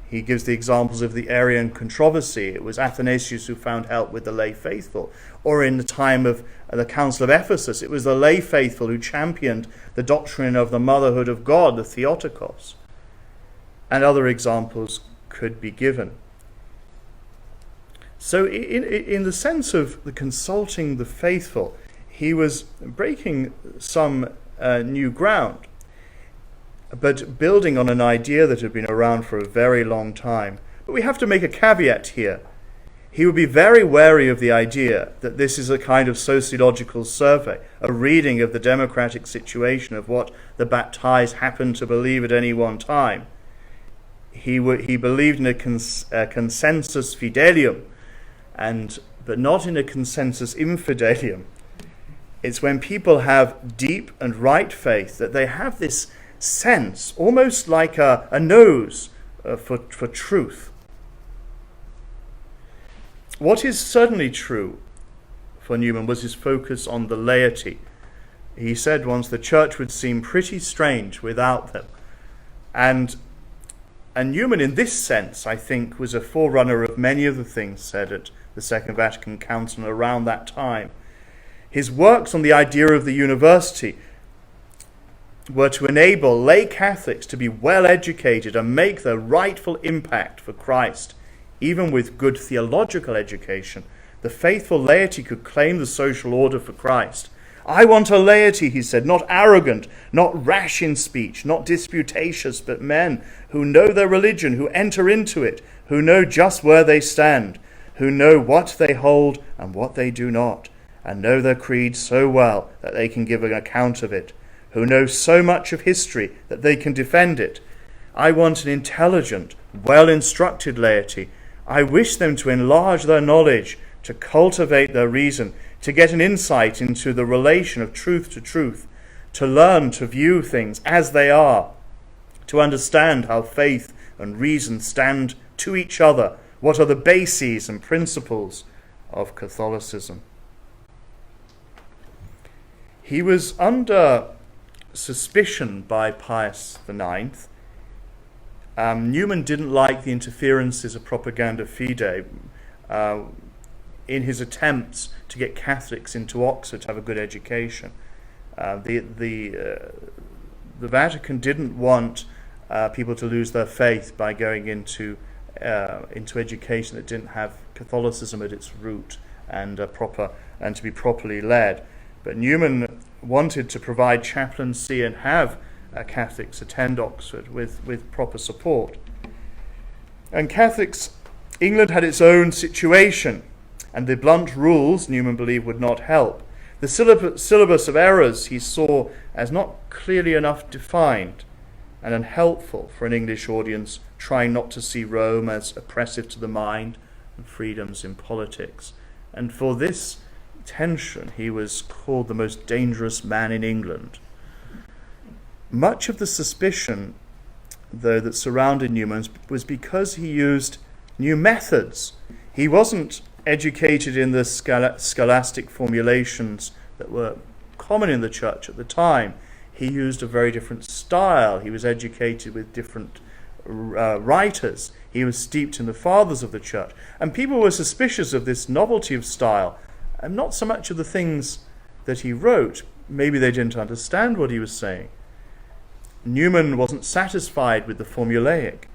Speaker 2: He gives the examples of the Arian controversy. It was Athanasius who found help with the lay faithful. Or in the time of the Council of Ephesus, it was the lay faithful who championed the doctrine of the motherhood of God, the Theotokos. And other examples could be given. So in the sense of the consulting the faithful, he was breaking some new ground, but building on an idea that had been around for a very long time. But we have to make a caveat here. He would be very wary of the idea that this is a kind of sociological survey, a reading of the democratic situation of what the baptized happen to believe at any one time. He believed in a consensus fidelium, but not in a consensus infidelium. It's when people have deep and right faith that they have this sense, almost like a nose for truth. What is certainly true for Newman was his focus on the laity. He said once the church would seem pretty strange without them. And Newman, in this sense, I think, was a forerunner of many of the things said at the Second Vatican Council around that time. His works on the idea of the university were to enable lay Catholics to be well educated and make their rightful impact for Christ. Even with good theological education, the faithful laity could claim the social order for Christ. I want a laity, he said, not arrogant, not rash in speech, not disputatious, but men who know their religion, who enter into it, who know just where they stand, who know what they hold and what they do not, and know their creed so well that they can give an account of it, who know so much of history that they can defend it. I want an intelligent, well-instructed laity. I wish them to enlarge their knowledge, to cultivate their reason, to get an insight into the relation of truth to truth, to learn to view things as they are, to understand how faith and reason stand to each other, what are the bases and principles of Catholicism. He was under suspicion by Pius IX. Newman didn't like the interferences of propaganda fide in his attempts to get Catholics into Oxford to have a good education. The Vatican didn't want people to lose their faith by going into education that didn't have Catholicism at its root and to be properly led. But Newman wanted to provide chaplaincy and have Catholics attend Oxford with proper support. And Catholics, England had its own situation, and the blunt rules, Newman believed, would not help. The syllabus of errors he saw as not clearly enough defined and unhelpful for an English audience trying not to see Rome as oppressive to the mind and freedoms in politics. And for this tension, he was called the most dangerous man in England. Much of the suspicion, though, that surrounded Newman was because he used new methods. He wasn't educated in the scholastic formulations that were common in the church at the time. He used a very different style. He was educated with different writers. He was steeped in the fathers of the church. And people were suspicious of this novelty of style, and not so much of the things that he wrote. Maybe they didn't understand what he was saying. Newman wasn't satisfied with the formulaic.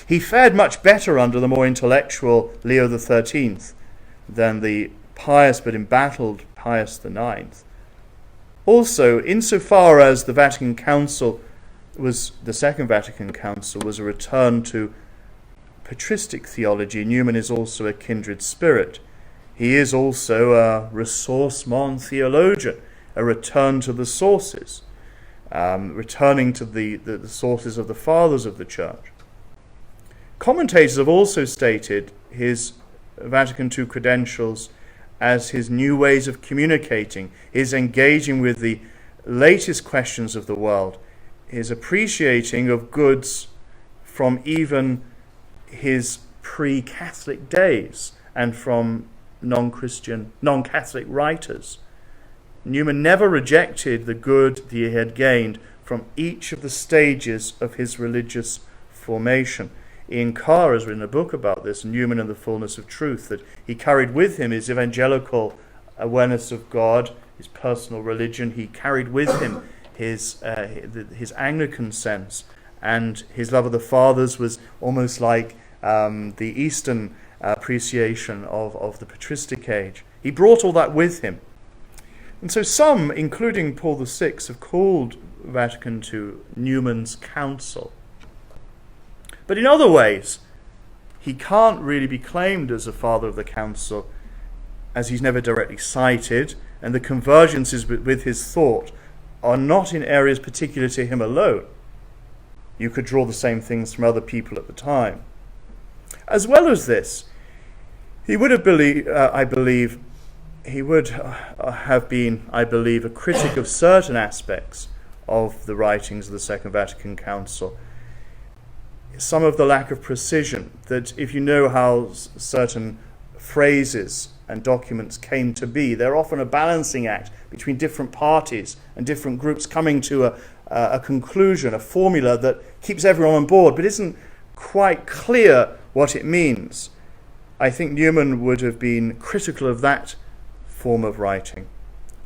Speaker 2: He fared much better under the more intellectual Leo XIII than the pious but embattled Pius IX. Also, insofar as the Vatican Council the Second Vatican Council was a return to patristic theology, Newman is also a kindred spirit. He is also a ressourcement theologian, a return to the sources, returning to the sources of the fathers of the church. Commentators have also stated his Vatican II credentials as his new ways of communicating, his engaging with the latest questions of the world his appreciating of goods from even his pre-Catholic days and from non-Catholic writers. Newman never rejected the good that he had gained from each of the stages of his religious formation. Ian Carr has written a book about this, Newman and the Fullness of Truth, that he carried with him his evangelical awareness of God, his personal religion. He carried with him his Anglican sense, and his love of the Fathers was almost like the Eastern appreciation of the patristic age. He brought all that with him. And so some, including Paul VI, have called Vatican II Newman's Council. But in other ways, he can't really be claimed as a father of the council, as he's never directly cited, and the convergences with his thought are not in areas particular to him alone. You could draw the same things from other people at the time. As well as this, he would have believed, I believe, he would have been, I believe, a critic of certain aspects of the writings of the Second Vatican Council. Some of the lack of precision, that if you know how certain phrases and documents came to be, they're often a balancing act between different parties and different groups coming to a conclusion, a formula that keeps everyone on board but isn't quite clear what it means. I think Newman would have been critical of that form of writing,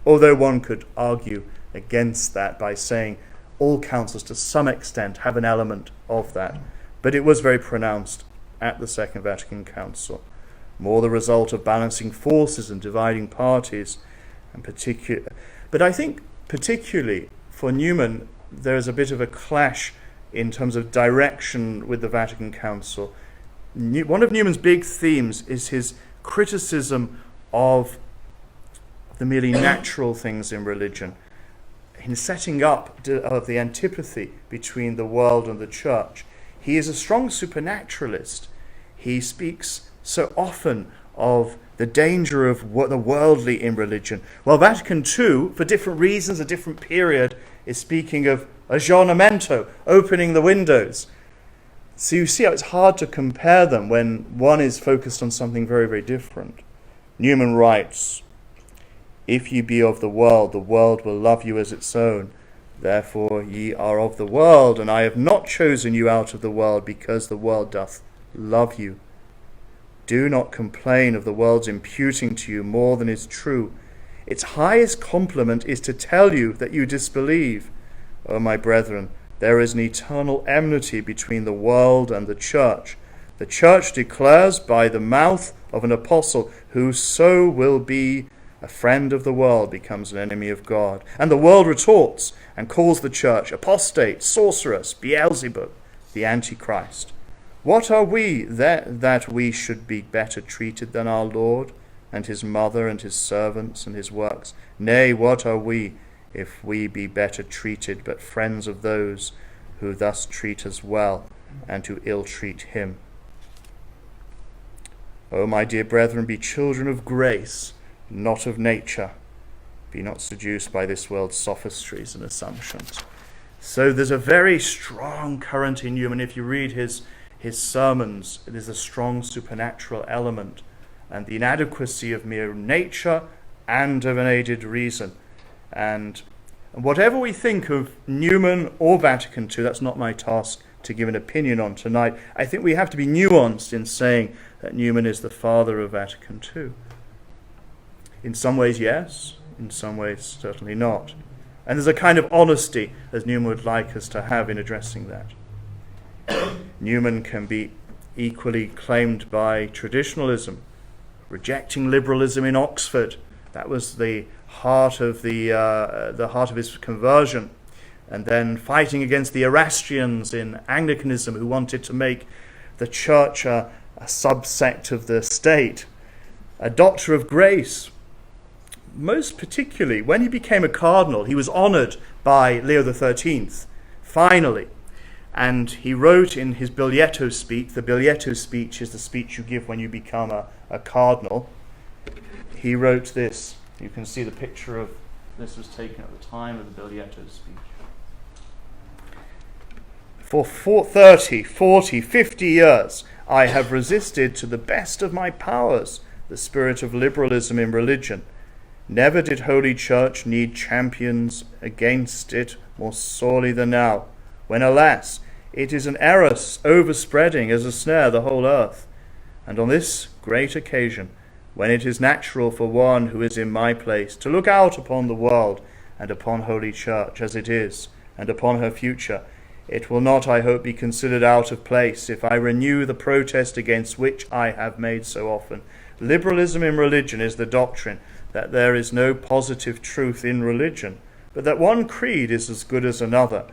Speaker 2: although one could argue against that by saying all councils to some extent have an element of that. But it was very pronounced at the Second Vatican Council, more the result of balancing forces and dividing parties. But I think particularly for Newman, there is a bit of a clash in terms of direction with the Vatican Council. One of Newman's big themes is his criticism of the merely natural things in religion, in setting up of the antipathy between the world and the church. He is a strong supernaturalist. He speaks so often of the danger of the worldly in religion. While Vatican II, for different reasons, a different period, is speaking of aggiornamento, opening the windows. So you see how it's hard to compare them when one is focused on something very, very different. Newman writes, "If ye be of the world will love you as its own. Therefore ye are of the world, and I have not chosen you out of the world, because the world doth love you. Do not complain of the world's imputing to you more than is true. Its highest compliment is to tell you that you disbelieve. O my brethren, there is an eternal enmity between the world and the church. The church declares by the mouth of an apostle, whoso will be a friend of the world becomes an enemy of God. And the world retorts and calls the church apostate, sorceress, Beelzebub, the Antichrist. What are we that we should be better treated than our Lord and his mother and his servants and his works? Nay, what are we if we be better treated, but friends of those who thus treat us well and who ill-treat him? O my dear brethren, be children of grace, not of nature. Be not seduced by this world's sophistries and assumptions." So there's a very strong current in Newman. If you read his sermons, there's a strong supernatural element, and the inadequacy of mere nature and of unaided reason. And whatever we think of Newman or Vatican II, that's not my task to give an opinion on tonight. I think we have to be nuanced in saying that Newman is the father of Vatican II. In some ways, yes. In some ways, certainly not. And there's a kind of honesty, as Newman would like us to have in addressing that. Newman can be equally claimed by traditionalism, rejecting liberalism in Oxford. That was the heart of his conversion. And then fighting against the Erastians in Anglicanism, who wanted to make the church a subsect of the state. A doctor of grace. Most particularly, when he became a cardinal, he was honoured by Leo XIII, finally. And he wrote in his Biglietto speech, the Biglietto speech is the speech you give when you become a cardinal. He wrote this. You can see the picture of this was taken at the time of the Biglietto speech. For 30, 40, 50 years, I have resisted to the best of my powers the spirit of liberalism in religion. Never did Holy Church need champions against it more sorely than now, when, alas, it is an error overspreading as a snare the whole earth. And on this great occasion, when it is natural for one who is in my place to look out upon the world and upon Holy Church as it is, and upon her future, it will not, I hope, be considered out of place if I renew the protest against which I have made so often. Liberalism in religion is the doctrine that there is no positive truth in religion, but that one creed is as good as another,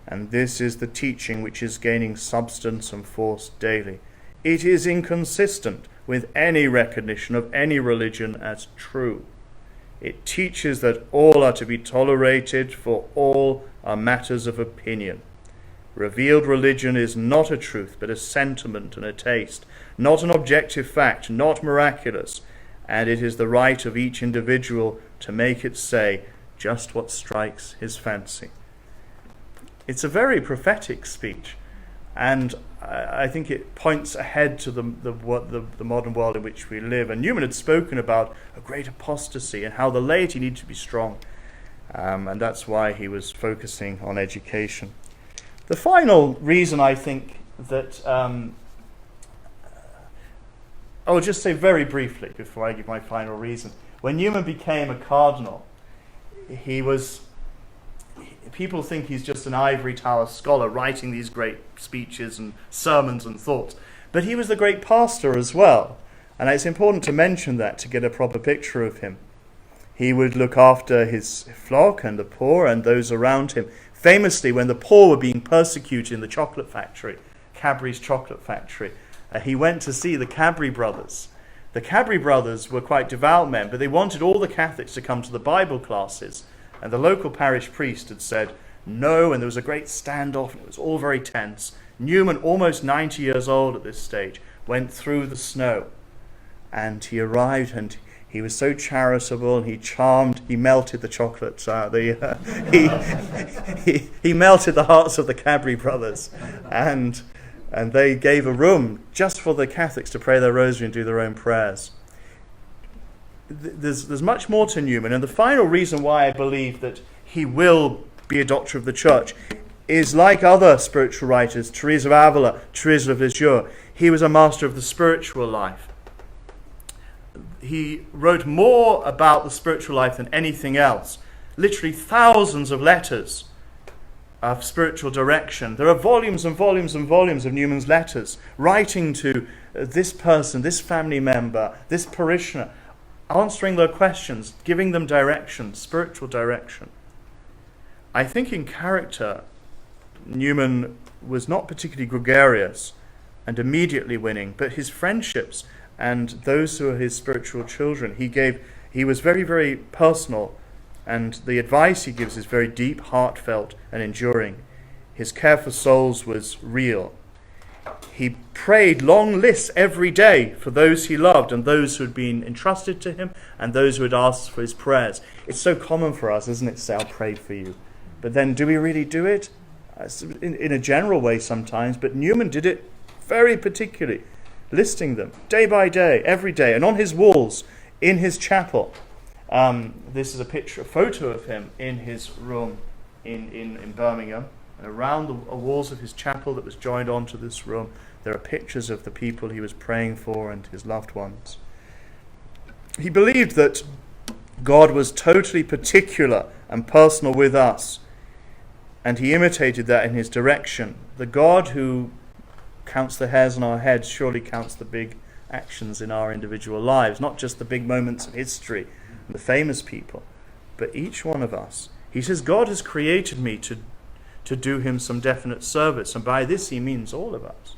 Speaker 2: and this is the teaching which is gaining substance and force daily. It is inconsistent with any recognition of any religion as true. It teaches that all are to be tolerated, for all are matters of opinion. Revealed religion is not a truth, but a sentiment and a taste, not an objective fact, not miraculous, and it is the right of each individual to make it say just what strikes his fancy. It's a very prophetic speech, and I think it points ahead to the modern world in which we live. And Newman had spoken about a great apostasy and how the laity need to be strong, and that's why he was focusing on education. The final reason I think that, I will just say very briefly before I give my final reason. When Newman became a cardinal, people think he's just an ivory tower scholar writing these great speeches and sermons and thoughts. But he was the great pastor as well. And it's important to mention that to get a proper picture of him. He would look after his flock and the poor and those around him. Famously, when the poor were being persecuted in the chocolate factory, Cadbury's chocolate factory, he went to see the Cadbury brothers. The Cadbury brothers were quite devout men, but they wanted all the Catholics to come to the Bible classes. And the local parish priest had said no, and there was a great standoff, and it was all very tense. Newman, almost 90 years old at this stage, went through the snow. And he arrived, and he was so charitable, and he melted the chocolate. He melted the hearts of the Cadbury brothers. And they gave a room just for the Catholics to pray their rosary and do their own prayers. There's much more to Newman, and the final reason why I believe that he will be a doctor of the Church is, like other spiritual writers, Teresa of Avila, Teresa of Lisieux, he was a master of the spiritual life. He wrote more about the spiritual life than anything else. Literally thousands of letters of spiritual direction. There are volumes and volumes and volumes of Newman's letters, writing to this person, this family member, this parishioner, answering their questions, giving them direction, spiritual direction. I think in character, Newman was not particularly gregarious and immediately winning, but his friendships and those who are his spiritual children, he was very, very personal, and the advice he gives is very deep, heartfelt, and enduring. His care for souls was real. He prayed long lists every day for those he loved and those who had been entrusted to him and those who had asked for his prayers. It's so common for us, isn't it, to say, I'll pray for you. But then do we really do it? In a general way sometimes, but Newman did it very particularly, listing them day by day, every day, and on his walls, in his chapel. This is a photo of him in his room in Birmingham. And around the walls of his chapel that was joined onto this room, there are pictures of the people he was praying for and his loved ones. He believed that God was totally particular and personal with us, and he imitated that in his direction. The God who counts the hairs on our heads surely counts the big actions in our individual lives, not just the big moments of history and the famous people, but each one of us. He says, God has created me to do him some definite service, and by this he means all of us.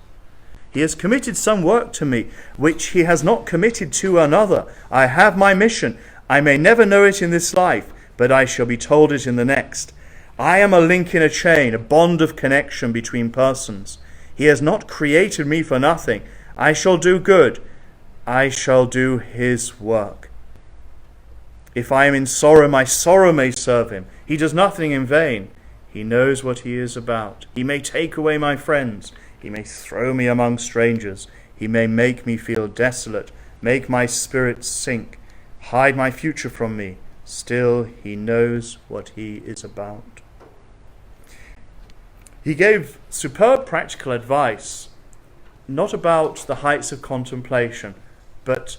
Speaker 2: He has committed some work to me which he has not committed to another. I have my mission. I may never know it in this life, but I shall be told it in the next. I am a link in a chain, a bond of connection between persons. He has not created me for nothing. I shall do good. I shall do his work. If I am in sorrow, my sorrow may serve him. He does nothing in vain. He knows what he is about. He may take away my friends. He may throw me among strangers. He may make me feel desolate, make my spirit sink, hide my future from me. Still, he knows what he is about. He gave superb practical advice, not about the heights of contemplation, but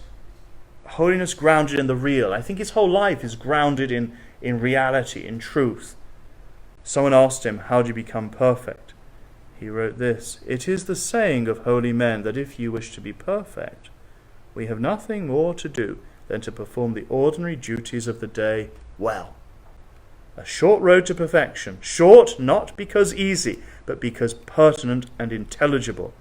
Speaker 2: holiness grounded in the real. I think his whole life is grounded in reality, in truth. Someone asked him, how do you become perfect? He wrote this: "It is the saying of holy men that if you wish to be perfect, we have nothing more to do than to perform the ordinary duties of the day well." A short road to perfection. Short not because easy, but because pertinent and intelligible.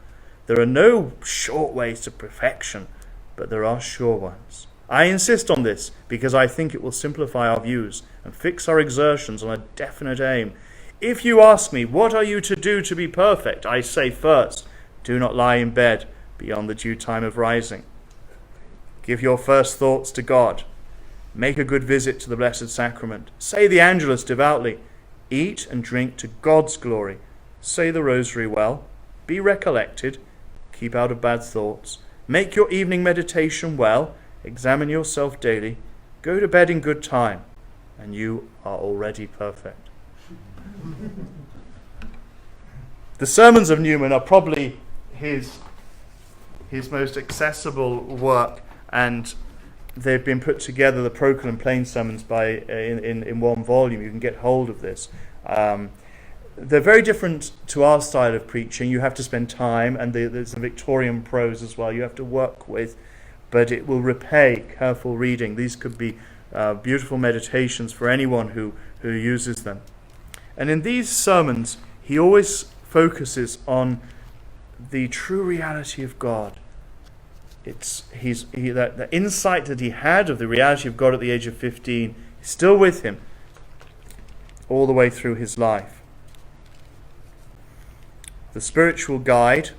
Speaker 2: There are no short ways to perfection, but there are sure ones. I insist on this because I think it will simplify our views and fix our exertions on a definite aim. If you ask me, what are you to do to be perfect? I say first, do not lie in bed beyond the due time of rising. Give your first thoughts to God. Make a good visit to the Blessed Sacrament. Say the Angelus devoutly. Eat and drink to God's glory. Say the Rosary well. Be recollected. Keep out of bad thoughts. Make your evening meditation well. Examine yourself daily. Go to bed in good time. And you are already perfect. The sermons of Newman are probably his most accessible work, and they've been put together, the Procol and Plain sermons, in one volume. You can get hold of this. They're very different to our style of preaching. You have to spend time, and there's the Victorian prose as well you have to work with, but it will repay careful reading. These could be beautiful meditations for anyone who uses them. And in these sermons, he always focuses on the true reality of God. The insight that he had of the reality of God at the age of 15 is still with him all the way through his life. The spiritual guide,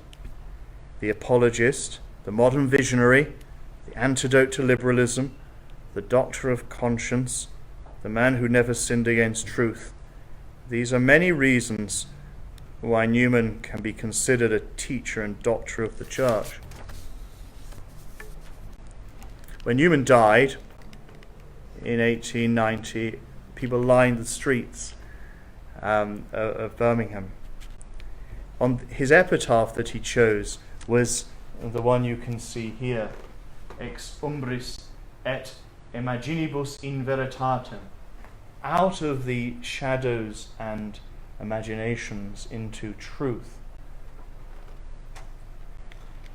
Speaker 2: the apologist, the modern visionary, the antidote to liberalism, the doctor of conscience, the man who never sinned against truth. These are many reasons why Newman can be considered a teacher and doctor of the Church. When Newman died in 1890, people lined the streets of Birmingham. On his epitaph that he chose was the one you can see here: Ex umbris et imaginibus in veritatem. Out of the shadows and imaginations into truth.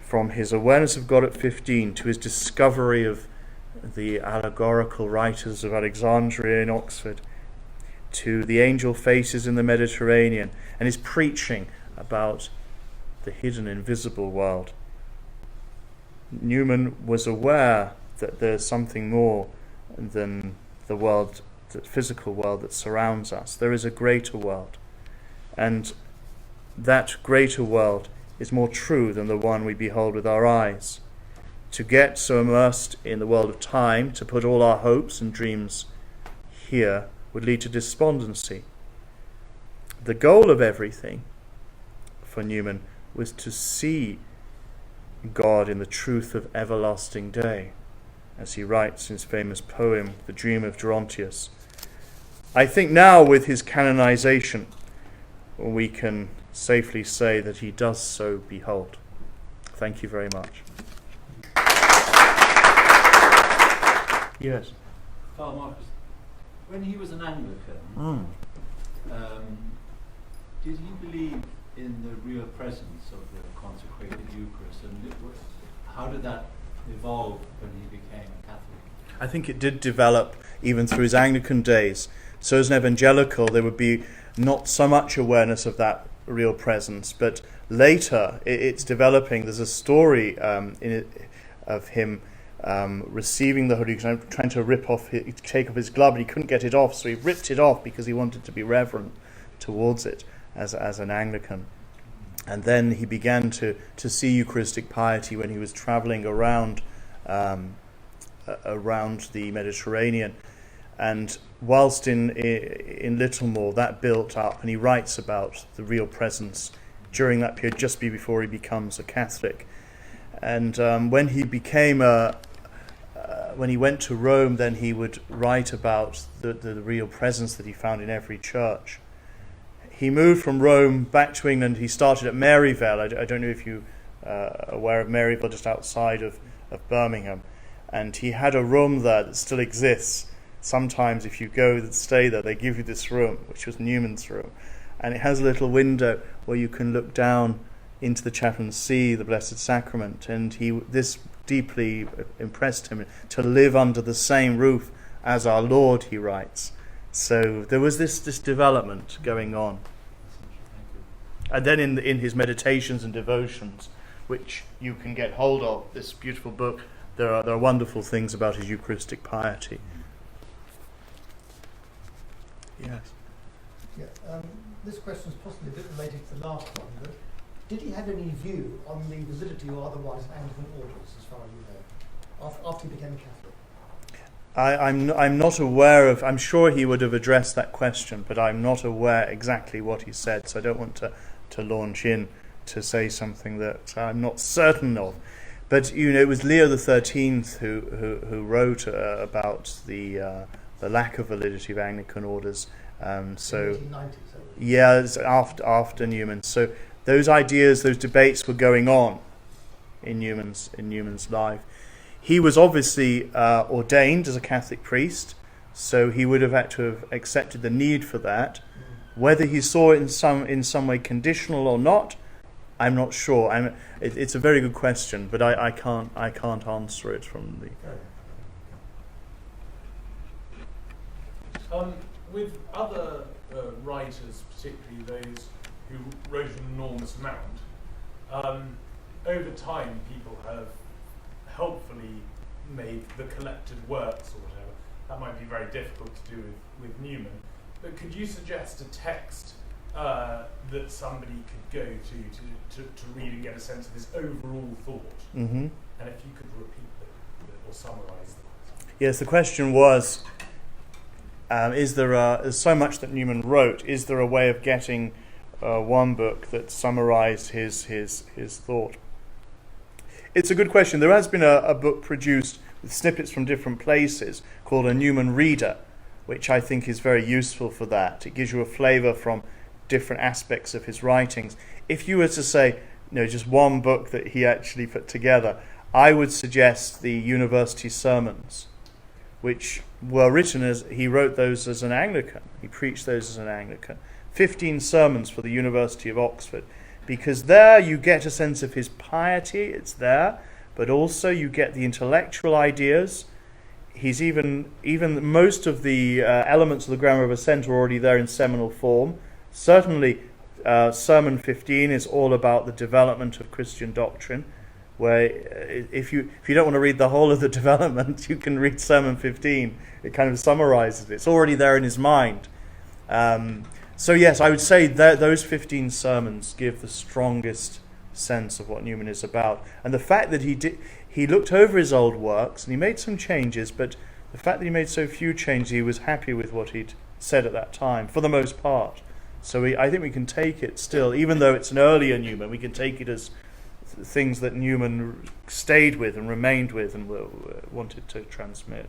Speaker 2: From his awareness of God at 15 to his discovery of the allegorical writers of Alexandria and Oxford, to the angel faces in the Mediterranean, and his preaching about the hidden, invisible world. Newman was aware that there's something more than the world, the physical world that surrounds us. There is a greater world, and that greater world is more true than the one we behold with our eyes. To get so immersed in the world of time, to put all our hopes and dreams here, would lead to despondency. The goal of everything for Newman was to see God in the truth of everlasting day, as he writes in his famous poem, The Dream of Gerontius. I think now, with his canonization, we can safely say that he does so behold. Thank you very much. Yes.
Speaker 3: Father Marcus, when he was an Anglican, did he believe in the real presence of the consecrated Eucharist, and how did that evolve when he became a Catholic?
Speaker 2: I think it did develop even through his Anglican days. So as an evangelical, there would be not so much awareness of that real presence, but later it's developing. There's a story of him receiving the Holy Ghost, trying to take off his glove, and he couldn't get it off, so he ripped it off because he wanted to be reverent towards it as an Anglican. And then he began to see Eucharistic piety when he was travelling around the Mediterranean. And whilst in Littlemore, that built up, and he writes about the real presence during that period, just before he becomes a Catholic. And when he became when he went to Rome, then he would write about the real presence that he found in every church. He moved from Rome back to England. He started at Maryvale. I don't know if you are aware of Maryvale, just outside of Birmingham. And he had a room there that still exists. Sometimes if you go and stay there, they give you this room, which was Newman's room. And it has a little window where you can look down into the chapel and see the Blessed Sacrament. And this deeply impressed him, to live under the same roof as our Lord, he writes. So there was this development going on. And then in his meditations and devotions, which you can get hold of, this beautiful book, there are wonderful things about his Eucharistic piety. Yes.
Speaker 4: Yeah, this question is possibly a bit related to the last one, but did he have any view on the validity or otherwise of Anglican orders, as far as you know, after he became a Catholic?
Speaker 2: I'm not aware of. I'm sure he would have addressed that question, but I'm not aware exactly what he said, so I don't want to launch in to say something that I'm not certain of. But it was Leo XIII who wrote about the lack of validity of Anglican orders. So
Speaker 4: in the 1890s,
Speaker 2: yeah, it's after Newman. So those ideas, those debates were going on in Newman's life. He was obviously ordained as a Catholic priest, so he would have had to have accepted the need for that. Whether he saw it in some way conditional or not, I'm not sure. It's a very good question, but I can't answer it from the.
Speaker 1: With other writers, particularly those who wrote an enormous amount, over time people have helpfully made the collected works or whatever. That might be very difficult to do with Newman. But could you suggest a text that somebody could go to read and get a sense of his overall thought?
Speaker 2: Mm-hmm.
Speaker 1: And if you could repeat or summarise them.
Speaker 2: Yes, the question was, there's so much that Newman wrote, is there a way of getting one book that summarised his thought? It's a good question. There has been a book produced with snippets from different places called A Newman Reader, which I think is very useful for that. It gives you a flavour from different aspects of his writings. If you were to say, just one book that he actually put together, I would suggest the University Sermons, which were written he wrote those as an Anglican. He preached those as an Anglican. 15 sermons for the University of Oxford, because there you get a sense of his piety, it's there, but also you get the intellectual ideas. He's even most of the elements of the Grammar of Assent are already there in seminal form. Certainly, Sermon 15 is all about the development of Christian doctrine, where if you don't want to read the whole of the development, you can read Sermon 15. It kind of summarizes it. It's already there in his mind. So yes, I would say that those 15 sermons give the strongest sense of what Newman is about. And the fact that he looked over his old works and he made some changes, but the fact that he made so few changes, he was happy with what he'd said at that time, for the most part. So I think we can take it still, even though it's an earlier Newman, we can take it as things that Newman stayed with and remained with and wanted to transmit.